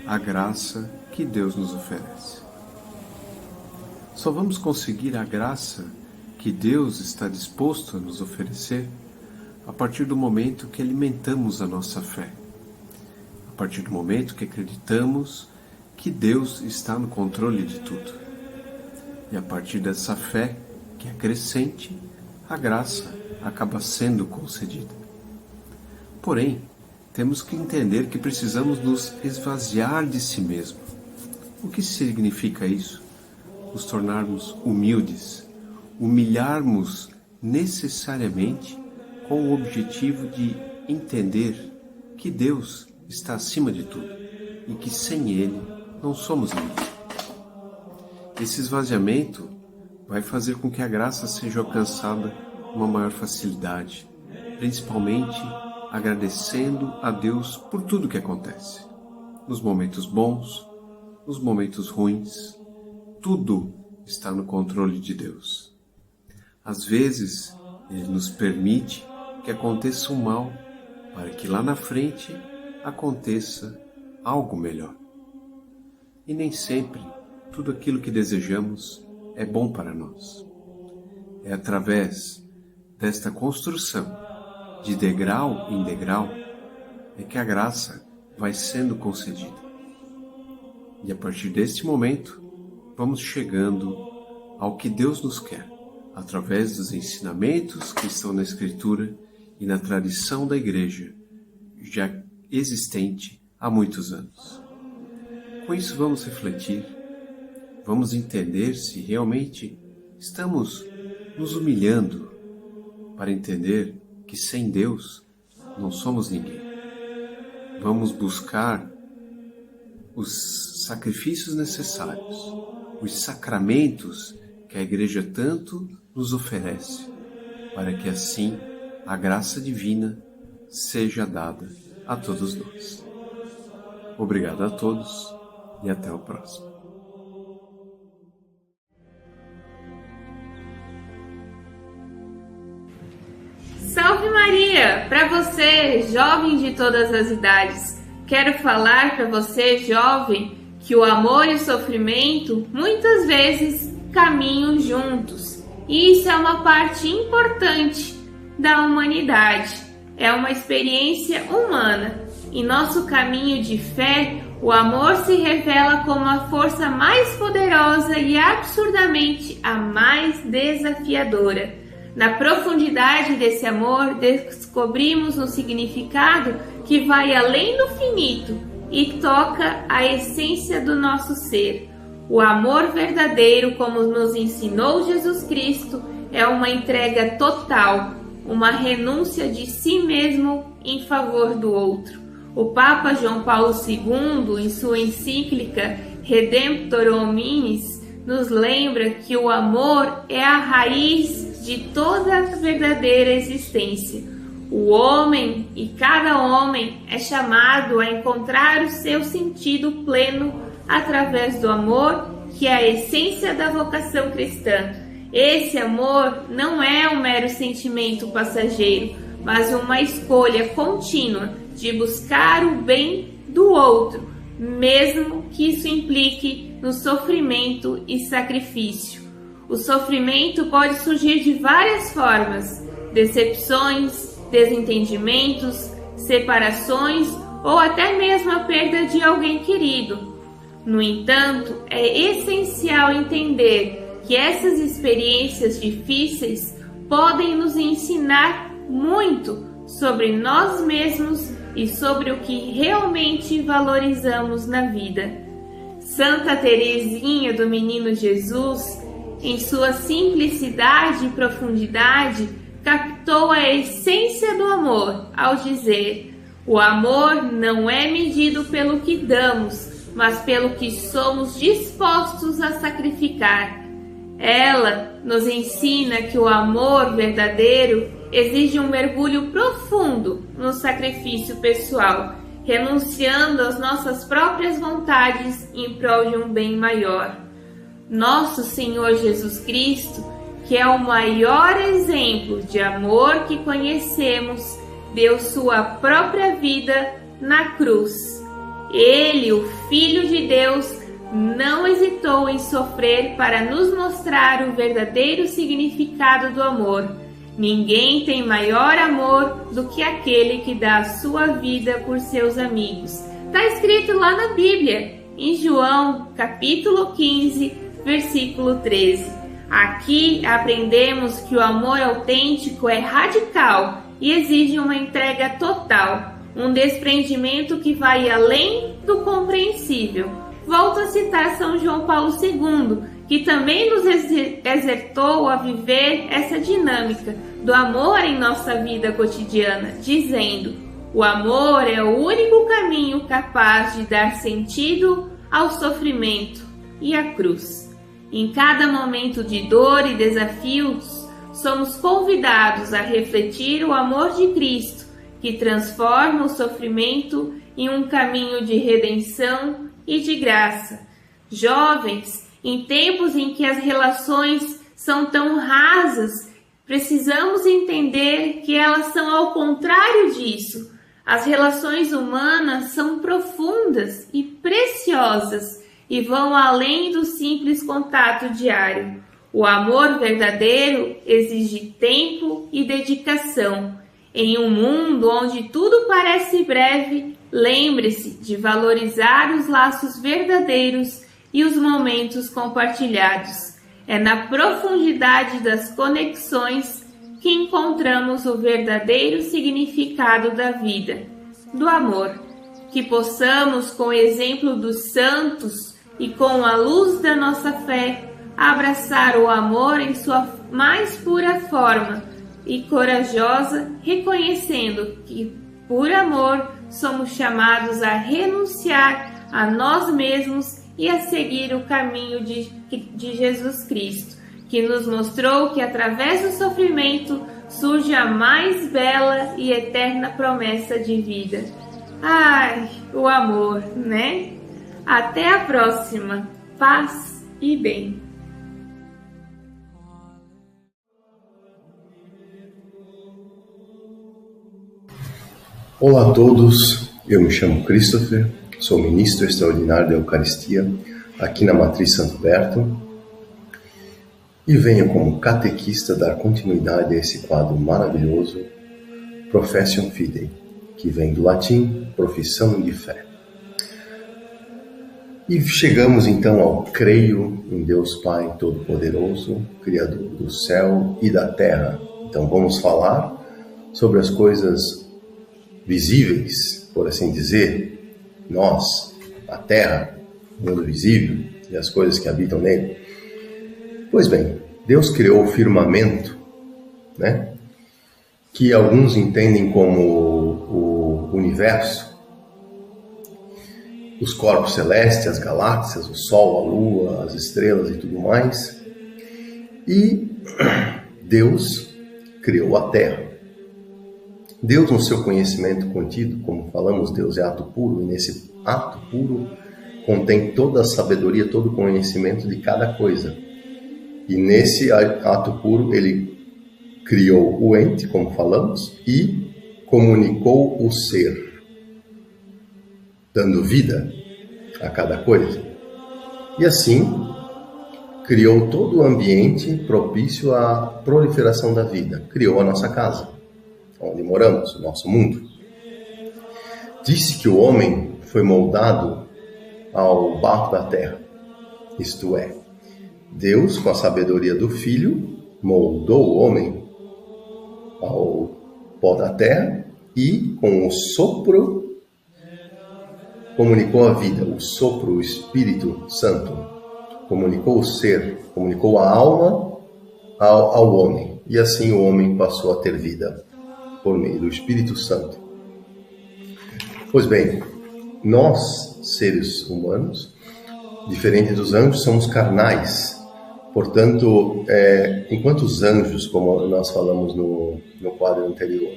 a graça que Deus nos oferece. Só vamos conseguir a graça que Deus está disposto a nos oferecer a partir do momento que alimentamos a nossa fé, a partir do momento que acreditamos que Deus está no controle de tudo. E a partir dessa fé, que é crescente, a graça acaba sendo concedida. Porém, temos que entender que precisamos nos esvaziar de si mesmo. O que significa isso? Nos tornarmos humildes, humilharmos necessariamente com o objetivo de entender que Deus está acima de tudo e que sem Ele não somos ninguém. Esse esvaziamento vai fazer com que a graça seja alcançada com uma maior facilidade, principalmente agradecendo a Deus por tudo que acontece. Nos momentos bons, nos momentos ruins, tudo está no controle de Deus. Às vezes, Ele nos permite que aconteça um mal, para que lá na frente aconteça algo melhor. E nem sempre tudo aquilo que desejamos é bom para nós. É através desta construção, de degrau em degrau, é que a graça vai sendo concedida. E a partir deste momento, vamos chegando ao que Deus nos quer, através dos ensinamentos que estão na Escritura e na tradição da Igreja, já existente há muitos anos. Com isso vamos refletir, vamos entender se realmente estamos nos humilhando para entender que sem Deus não somos ninguém. Vamos buscar os sacrifícios necessários, os sacramentos que a Igreja tanto nos oferece, para que assim a graça divina seja dada a todos nós. Obrigado a todos e até o próximo. Salve Maria! Para você, jovem de todas as idades, quero falar para você, jovem, que o amor e o sofrimento muitas vezes caminham juntos. E isso é uma parte importante da humanidade. É uma experiência humana. Em nosso caminho de fé, o amor se revela como a força mais poderosa e absurdamente a mais desafiadora. Na profundidade desse amor, descobrimos um significado que vai além do finito e toca a essência do nosso ser. O amor verdadeiro, como nos ensinou Jesus Cristo, é uma entrega total, uma renúncia de si mesmo em favor do outro. O Papa João Paulo II, em sua encíclica Redemptor Hominis, nos lembra que o amor é a raiz de toda a verdadeira existência. O homem e cada homem é chamado a encontrar o seu sentido pleno através do amor, que é a essência da vocação cristã. Esse amor não é um mero sentimento passageiro, mas uma escolha contínua de buscar o bem do outro, mesmo que isso implique no sofrimento e sacrifício. O sofrimento pode surgir de várias formas: decepções, desentendimentos, separações ou até mesmo a perda de alguém querido. No entanto, é essencial entender que essas experiências difíceis podem nos ensinar muito sobre nós mesmos e sobre o que realmente valorizamos na vida. Santa Teresinha do Menino Jesus, em sua simplicidade e profundidade, captou a essência do amor ao dizer: o amor não é medido pelo que damos, mas pelo que somos dispostos a sacrificar. Ela nos ensina que o amor verdadeiro exige um mergulho profundo no sacrifício pessoal, renunciando às nossas próprias vontades em prol de um bem maior. Nosso Senhor Jesus Cristo, que é o maior exemplo de amor que conhecemos, deu sua própria vida na cruz. Ele, o Filho de Deus, não hesitou em sofrer para nos mostrar o verdadeiro significado do amor. Ninguém tem maior amor do que aquele que dá a sua vida por seus amigos. Está escrito lá na Bíblia, em João, capítulo 15, versículo 13. Aqui aprendemos que o amor autêntico é radical e exige uma entrega total, um desprendimento que vai além do compreensível. Volto a citar São João Paulo II, que também nos exertou a viver essa dinâmica do amor em nossa vida cotidiana, dizendo: o amor é o único caminho capaz de dar sentido ao sofrimento e à cruz. Em cada momento de dor e desafios, somos convidados a refletir o amor de Cristo, que transforma o sofrimento em um caminho de redenção e de graça. Jovens, em tempos em que as relações são tão rasas, precisamos entender que elas são ao contrário disso. As relações humanas são profundas e preciosas e vão além do simples contato diário. O amor verdadeiro exige tempo e dedicação. Em um mundo onde tudo parece breve, lembre-se de valorizar os laços verdadeiros e os momentos compartilhados. É na profundidade das conexões que encontramos o verdadeiro significado da vida, do amor. Que possamos, com o exemplo dos santos e com a luz da nossa fé, abraçar o amor em sua mais pura forma e corajosa, reconhecendo que, por amor, somos chamados a renunciar a nós mesmos e a seguir o caminho de Jesus Cristo, que nos mostrou que através do sofrimento surge a mais bela e eterna promessa de vida. Ai, o amor, né? Até a próxima. Paz e bem. Olá a todos, eu me chamo Christopher, sou ministro extraordinário da Eucaristia aqui na Matriz Santo Berto e venho como catequista dar continuidade a esse quadro maravilhoso, Professio Fidei, que vem do latim profissão de fé. E chegamos então ao creio em Deus Pai Todo-Poderoso, Criador do céu e da terra. Então vamos falar sobre as coisas visíveis, por assim dizer, nós, a terra, o mundo visível e as coisas que habitam nele. Pois bem, Deus criou o firmamento, né? Que alguns entendem como o universo, os corpos celestes, as galáxias, o Sol, a Lua, as estrelas e tudo mais. E Deus criou a Terra. Deus, no seu conhecimento contido, como falamos, Deus é ato puro, e nesse ato puro contém toda a sabedoria, todo o conhecimento de cada coisa. E nesse ato puro, ele criou o ente, como falamos, e comunicou o ser. dando vida a cada coisa. E assim, criou todo o ambiente propício à proliferação da vida. Criou a nossa casa, onde moramos, o nosso mundo. Disse que o homem foi moldado ao barro da terra. Isto é, Deus, com a sabedoria do Filho, moldou o homem ao pó da terra e, com o sopro, comunicou a vida. O sopro, o Espírito Santo, comunicou o ser, comunicou a alma ao homem. E assim o homem passou a ter vida por meio do Espírito Santo. Pois bem, nós, seres humanos, diferente dos anjos, somos carnais. Portanto, enquanto os anjos, como nós falamos no quadro anterior,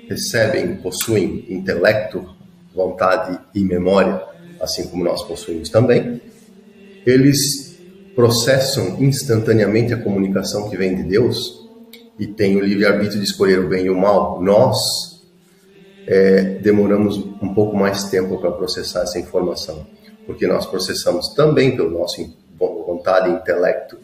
recebem, possuem intelecto, vontade e memória, assim como nós possuímos também, eles processam instantaneamente a comunicação que vem de Deus e têm o livre-arbítrio de escolher o bem e o mal. Nós demoramos um pouco mais tempo para processar essa informação, porque nós processamos também pelo nosso vontade, intelecto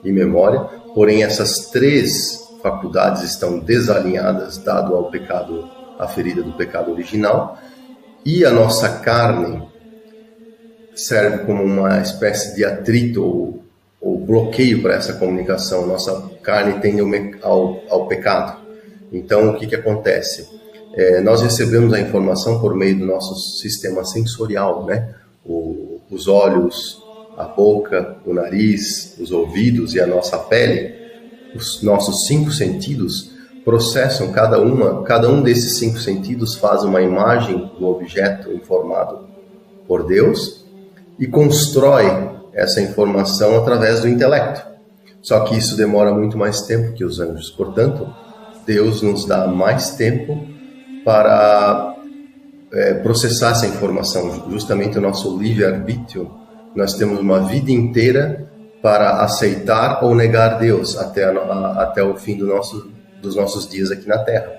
e memória, porém essas três faculdades estão desalinhadas, dado ao pecado, a ferida do pecado original, e a nossa carne serve como uma espécie de atrito ou bloqueio para essa comunicação. Nossa carne tende ao pecado. Então, o que acontece? Nós recebemos a informação por meio do nosso sistema sensorial, né? Os olhos, a boca, o nariz, os ouvidos e a nossa pele. Os nossos 5 sentidos processam cada um desses 5 sentidos faz uma imagem do objeto informado por Deus e constrói essa informação através do intelecto. Só que isso demora muito mais tempo que os anjos. Portanto, Deus nos dá mais tempo para processar essa informação. Justamente o nosso livre-arbítrio, nós temos uma vida inteira para aceitar ou negar Deus até o fim dos nossos dias aqui na Terra.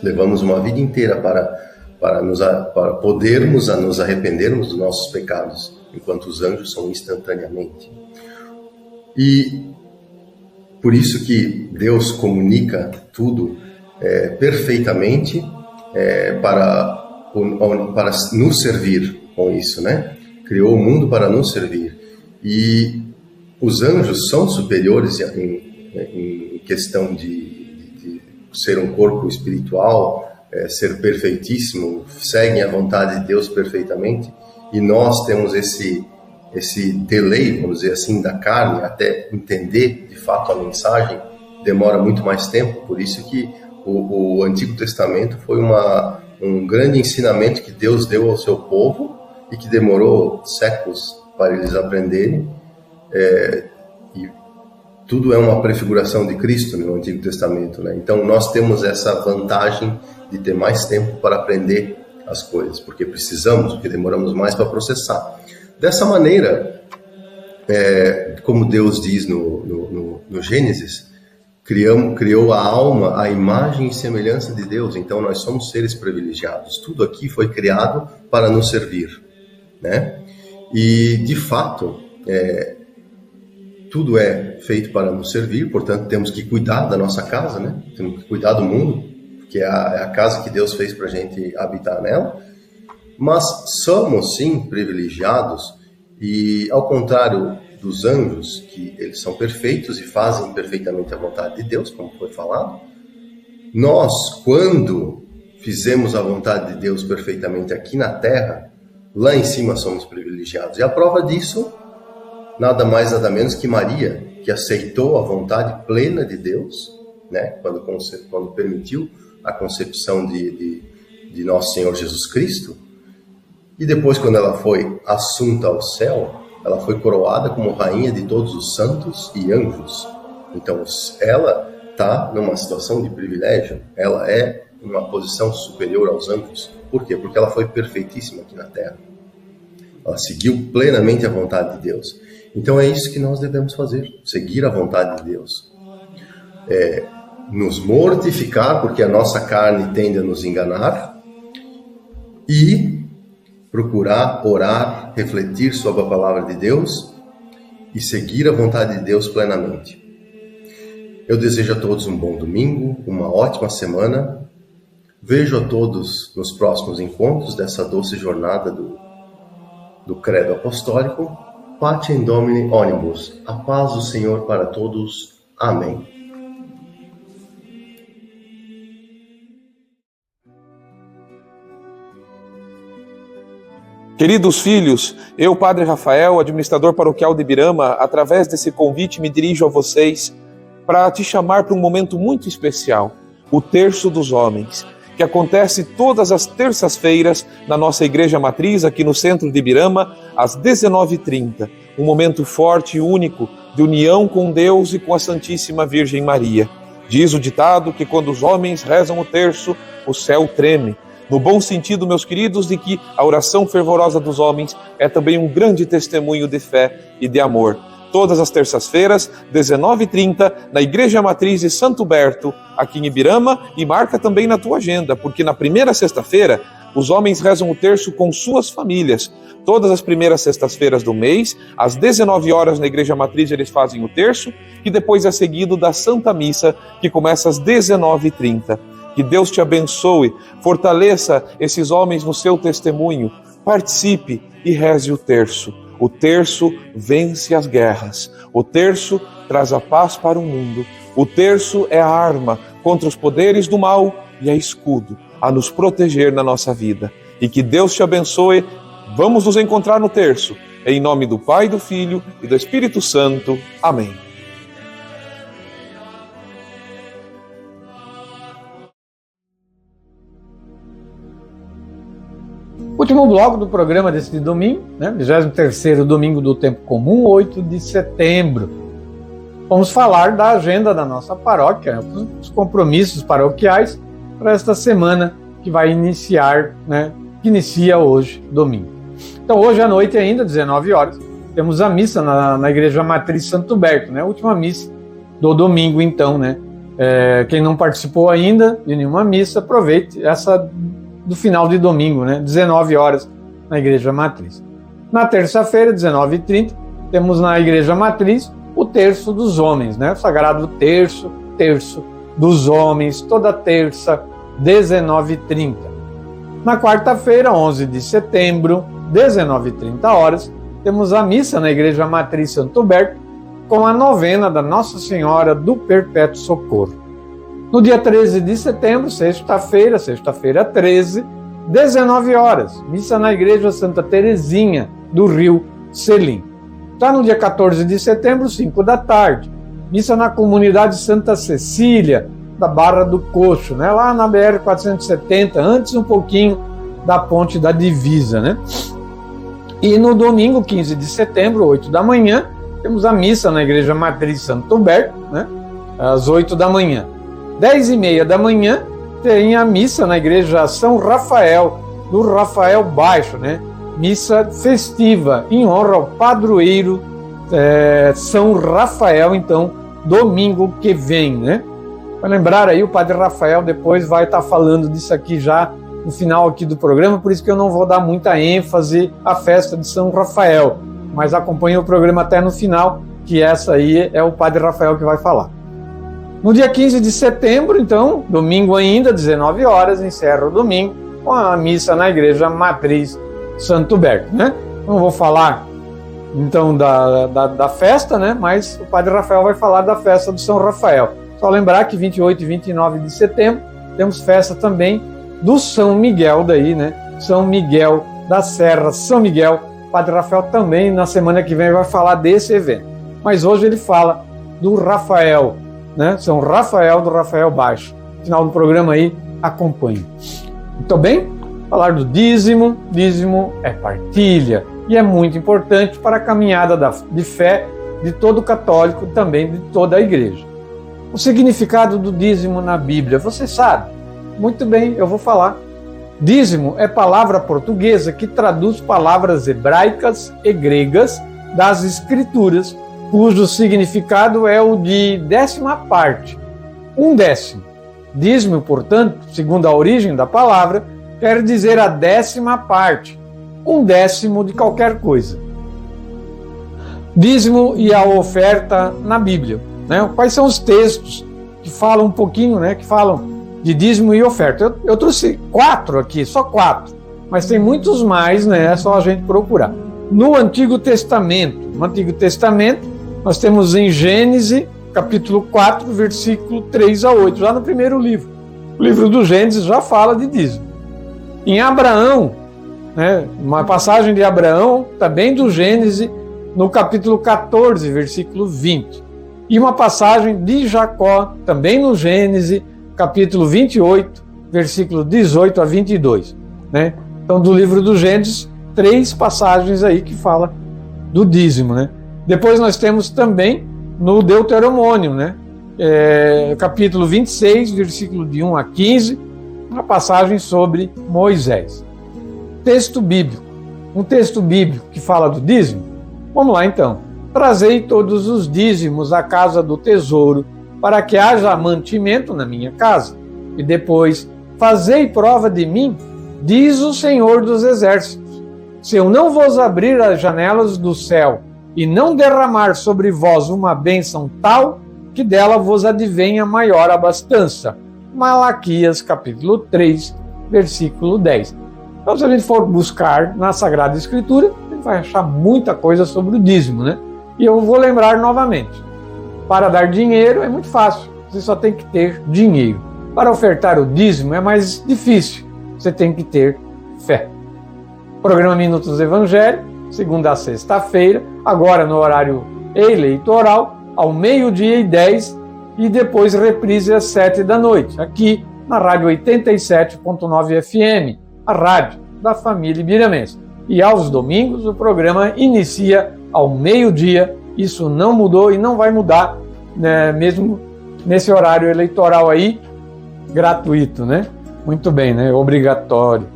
Levamos uma vida inteira para podermos nos arrependermos dos nossos pecados, enquanto os anjos são instantaneamente. E por isso que Deus comunica tudo perfeitamente para nos servir com isso, né? Criou o mundo para nos servir. E os anjos são superiores em questão de ser um corpo espiritual, ser perfeitíssimo, seguem a vontade de Deus perfeitamente, e nós temos esse delay, vamos dizer assim, da carne, até entender de fato a mensagem, demora muito mais tempo. Por isso que o Antigo Testamento foi um grande ensinamento que Deus deu ao seu povo e que demorou séculos para eles aprenderem, e tudo é uma prefiguração de Cristo no Antigo Testamento, né? Então nós temos essa vantagem de ter mais tempo para aprender as coisas, porque demoramos mais para processar. Dessa maneira, como Deus diz no Gênesis, criou a alma à imagem e semelhança de Deus. Então nós somos seres privilegiados. Tudo aqui foi criado para nos servir, né? E de fato, tudo é feito para nos servir. Portanto, temos que cuidar da nossa casa, né? Temos que cuidar do mundo, que é a casa que Deus fez para a gente habitar nela. Mas somos sim privilegiados, e ao contrário dos anjos, que eles são perfeitos e fazem perfeitamente a vontade de Deus, como foi falado, nós, quando fizemos a vontade de Deus perfeitamente aqui na Terra, lá em cima somos privilegiados. E a prova disso, nada mais nada menos que Maria, que aceitou a vontade plena de Deus, né, quando permitiu a concepção de nosso Senhor Jesus Cristo. E depois, quando ela foi assunta ao céu, ela foi coroada como rainha de todos os santos e anjos. Então, ela está numa situação de privilégio. Ela é uma posição superior aos anjos. Por quê? Porque ela foi perfeitíssima aqui na Terra. Ela seguiu plenamente a vontade de Deus. Então, é isso que nós devemos fazer. Seguir a vontade de Deus. Nos mortificar, porque a nossa carne tende a nos enganar. E procurar orar, refletir sobre a palavra de Deus e seguir a vontade de Deus plenamente. Eu desejo a todos um bom domingo, uma ótima semana. Vejo a todos nos próximos encontros dessa doce jornada do Credo Apostólico. Pacem Domini Omnibus. A paz do Senhor para todos. Amém. Queridos filhos, eu, Padre Rafael, administrador paroquial de Ibirama, através desse convite me dirijo a vocês para te chamar para um momento muito especial, o Terço dos Homens, que acontece todas as terças-feiras na nossa Igreja Matriz, aqui no centro de Ibirama, às 19h30. Um momento forte e único de união com Deus e com a Santíssima Virgem Maria. Diz o ditado que quando os homens rezam o terço, o céu treme. No bom sentido, meus queridos, de que a oração fervorosa dos homens é também um grande testemunho de fé e de amor. Todas as terças-feiras, 19h30, na Igreja Matriz de Santo Berto, aqui em Ibirama, e marca também na tua agenda, porque na primeira sexta-feira, os homens rezam o terço com suas famílias. Todas as primeiras sextas-feiras do mês, às 19 horas na Igreja Matriz, eles fazem o terço, e depois é seguido da Santa Missa, que começa às 19h30. Que Deus te abençoe, fortaleça esses homens no seu testemunho, participe e reze o terço. O terço vence as guerras, o terço traz a paz para o mundo, o terço é a arma contra os poderes do mal e é escudo a nos proteger na nossa vida. E que Deus te abençoe, vamos nos encontrar no terço, em nome do Pai, do Filho e do Espírito Santo. Amém. Último bloco do programa deste domingo, 23º domingo do tempo comum, 8 de setembro. Vamos falar da agenda da nossa paróquia, os compromissos paroquiais para esta semana que vai iniciar, que inicia hoje, domingo. Então hoje à noite ainda, 19 horas, temos a missa na Igreja Matriz Santo Berto, a última missa do domingo então, quem não participou ainda de nenhuma missa, aproveite essa do final de domingo, 19 horas na Igreja Matriz. Na terça-feira, 19h30, temos na Igreja Matriz o Terço dos Homens, o Sagrado Terço dos Homens, toda terça, 19h30. Na quarta-feira, 11 de setembro, 19h30 horas, temos a missa na Igreja Matriz Santo Berto com a novena da Nossa Senhora do Perpétuo Socorro. No dia 13 de setembro, sexta-feira 13, 19 horas, missa na Igreja Santa Terezinha do Rio Selim. Já no dia 14 de setembro, 5 da tarde, missa na comunidade Santa Cecília, da Barra do Coxo, lá na BR-470, antes um pouquinho da Ponte da Divisa. E no domingo, 15 de setembro, 8 da manhã, temos a missa na Igreja Matriz Santo Berto, às 8 da manhã. 10h30 da manhã, tem a missa na Igreja São Rafael, do Rafael Baixo, missa festiva, em honra ao padroeiro São Rafael, então, domingo que vem, Para lembrar aí, o Padre Rafael depois vai estar falando disso aqui já no final aqui do programa, por isso que eu não vou dar muita ênfase à festa de São Rafael, mas acompanhe o programa até no final, que essa aí é o Padre Rafael que vai falar. No dia 15 de setembro, então, domingo ainda, 19 horas, encerra o domingo com a missa na Igreja Matriz Santo Berto, Não vou falar, então, da festa, mas o Padre Rafael vai falar da festa do São Rafael. Só lembrar que 28 e 29 de setembro temos festa também do São Miguel daí, São Miguel da Serra, São Miguel. O Padre Rafael também, na semana que vem, vai falar desse evento. Mas hoje ele fala do Rafael, São Rafael do Rafael Baixo. No final do programa aí, acompanhe. Muito bem? Falar do dízimo. Dízimo é partilha e é muito importante para a caminhada de fé de todo católico e também de toda a igreja. O significado do dízimo na Bíblia, você sabe? Muito bem, eu vou falar. Dízimo é palavra portuguesa que traduz palavras hebraicas e gregas das Escrituras, cujo significado é o de 10ª parte, 1/10. Dízimo, portanto, segundo a origem da palavra, quer dizer a 10ª parte, 1/10 de qualquer coisa. Dízimo e a oferta na Bíblia, né? Quais são os textos que falam um pouquinho, né? Que falam de dízimo e oferta? Eu trouxe 4 aqui, só 4, mas tem muitos mais, né? É só a gente procurar. No Antigo Testamento, nós temos em Gênesis, capítulo 4, versículo 3 a 8, já no primeiro livro. O livro do Gênesis já fala de dízimo. Em Abraão, né, uma passagem de Abraão, também do Gênesis, no capítulo 14, versículo 20. E uma passagem de Jacó, também no Gênesis, capítulo 28, versículo 18 a 22. Né? Então, do livro do Gênesis, 3 passagens aí que falam do dízimo. Né? Depois nós temos também no Deuteronômio, né? Capítulo 26, versículo de 1 a 15, uma passagem sobre Moisés. Texto bíblico. Um texto bíblico que fala do dízimo? Vamos lá então. Trazei todos os dízimos à casa do tesouro, para que haja mantimento na minha casa. E depois, fazei prova de mim, diz o Senhor dos Exércitos. Se eu não vos abrir as janelas do céu e não derramar sobre vós uma bênção tal, que dela vos advenha maior abastança. Malaquias, capítulo 3, versículo 10. Então, se a gente for buscar na Sagrada Escritura, a gente vai achar muita coisa sobre o dízimo, né? E eu vou lembrar novamente. Para dar dinheiro é muito fácil, você só tem que ter dinheiro. Para ofertar o dízimo é mais difícil, você tem que ter fé. Programa Minutos do Evangelho, segunda a sexta-feira, agora no horário eleitoral, ao 12:10, e depois reprise às 7h, aqui na Rádio 87.9 FM, a rádio da família ibiramense. E aos domingos o programa inicia ao 12:00, isso não mudou e não vai mudar, né, mesmo nesse horário eleitoral aí, gratuito, né? Muito bem, né? Obrigatório.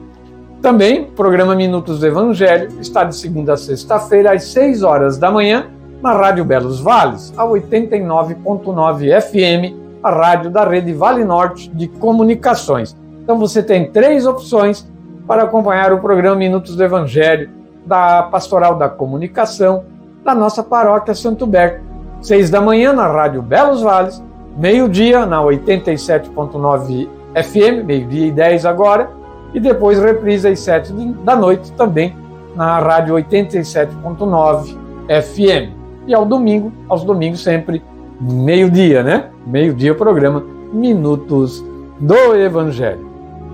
Também, o programa Minutos do Evangelho está de segunda a sexta-feira, às 6h, na Rádio Belos Vales, a 89.9 FM, a rádio da Rede Vale Norte de Comunicações. Então você tem 3 opções para acompanhar o programa Minutos do Evangelho, da Pastoral da Comunicação, da nossa paróquia Santo Berto. 6h na Rádio Belos Vales, 12:00 na 87.9 FM, 12:10 agora, e depois reprise às 7h também na Rádio 87.9 FM. E aos domingos sempre 12:00, né? 12:00 o programa Minutos do Evangelho.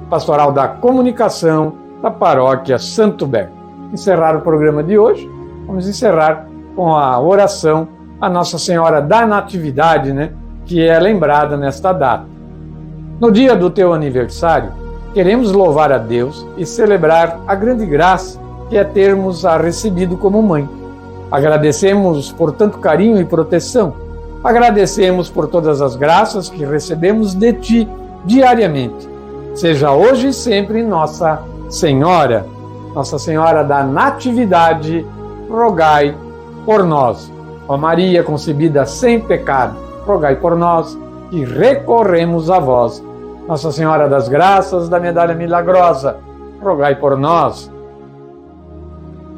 Pastoral da Comunicação da Paróquia Santo Berto. Encerrar o programa de hoje, vamos encerrar com a oração a Nossa Senhora da Natividade, né? Que é lembrada nesta data. No dia do teu aniversário, queremos louvar a Deus e celebrar a grande graça que é termos-a recebido como mãe. Agradecemos por tanto carinho e proteção. Agradecemos por todas as graças que recebemos de Ti diariamente. Seja hoje e sempre Nossa Senhora da Natividade, rogai por nós. Ó Maria, concebida sem pecado, rogai por nós que recorremos a vós. Nossa Senhora das Graças, da Medalha Milagrosa, rogai por nós.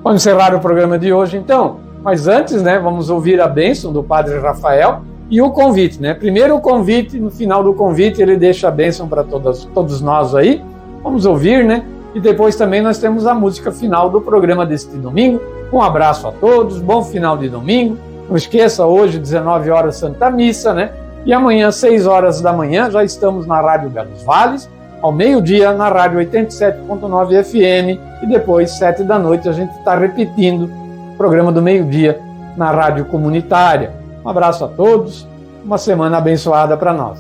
Vamos encerrar o programa de hoje, então. Mas antes, né, vamos ouvir a bênção do Padre Rafael e o convite, né? Primeiro o convite, no final do convite ele deixa a bênção para todos nós aí. Vamos ouvir, né? E depois também nós temos a música final do programa deste domingo. Um abraço a todos, bom final de domingo. Não esqueça, hoje, 19h, Santa Missa, né? E amanhã, 6h já estamos na Rádio Belos Vales, ao 12:00 na Rádio 87.9 FM, e depois, 7h a gente está repetindo o programa do 12:00 na Rádio Comunitária. Um abraço a todos, uma semana abençoada para nós.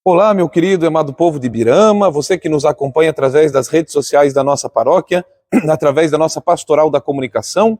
Olá, meu querido e amado povo de Ibirama, você que nos acompanha através das redes sociais da nossa paróquia, através da nossa Pastoral da Comunicação.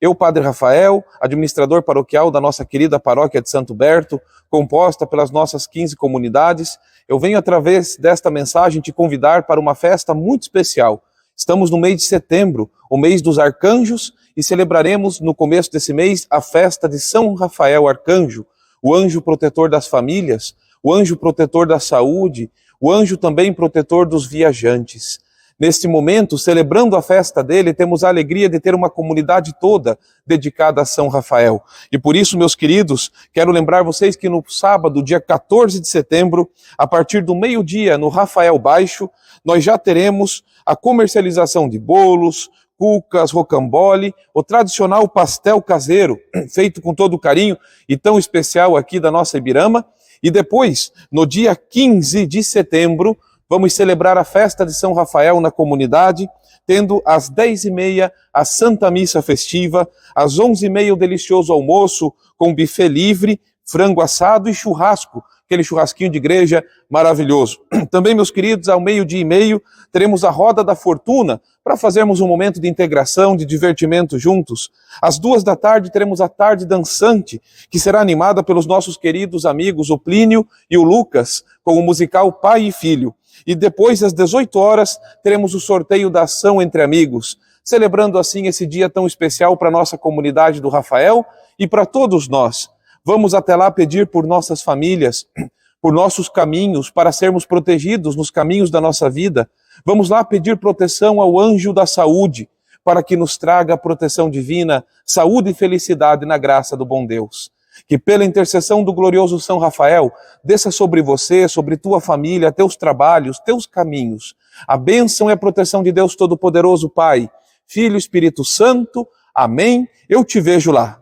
Eu, Padre Rafael, administrador paroquial da nossa querida paróquia de Santo Berto, composta pelas nossas 15 comunidades, eu venho através desta mensagem te convidar para uma festa muito especial. Estamos no mês de setembro, o mês dos arcanjos, e celebraremos no começo desse mês a festa de São Rafael Arcanjo, o anjo protetor das famílias, o anjo protetor da saúde, o anjo também protetor dos viajantes. Neste momento, celebrando a festa dele, temos a alegria de ter uma comunidade toda dedicada a São Rafael. E por isso, meus queridos, quero lembrar vocês que no sábado, dia 14 de setembro, a partir do meio-dia, no Rafael Baixo, nós já teremos a comercialização de bolos, cucas, rocambole, o tradicional pastel caseiro, feito com todo carinho e tão especial aqui da nossa Ibirama. E depois, no dia 15 de setembro, vamos celebrar a festa de São Rafael na comunidade, tendo às 10h30 a Santa Missa festiva, às 11h30 o delicioso almoço com buffet livre, frango assado e churrasco, aquele churrasquinho de igreja maravilhoso. Também, meus queridos, ao 12h30 teremos a Roda da Fortuna para fazermos um momento de integração, de divertimento juntos. Às 14h teremos a Tarde Dançante, que será animada pelos nossos queridos amigos o Plínio e o Lucas, com o musical Pai e Filho. E depois, às 18h, teremos o sorteio da ação entre amigos, celebrando assim esse dia tão especial para a nossa comunidade do Rafael e para todos nós. Vamos até lá pedir por nossas famílias, por nossos caminhos, para sermos protegidos nos caminhos da nossa vida. Vamos lá pedir proteção ao anjo da saúde, para que nos traga a proteção divina, saúde e felicidade na graça do bom Deus. Que pela intercessão do glorioso São Rafael, desça sobre você, sobre tua família, teus trabalhos, teus caminhos, a bênção e a proteção de Deus Todo-Poderoso, Pai, Filho e Espírito Santo. Amém. Eu te vejo lá.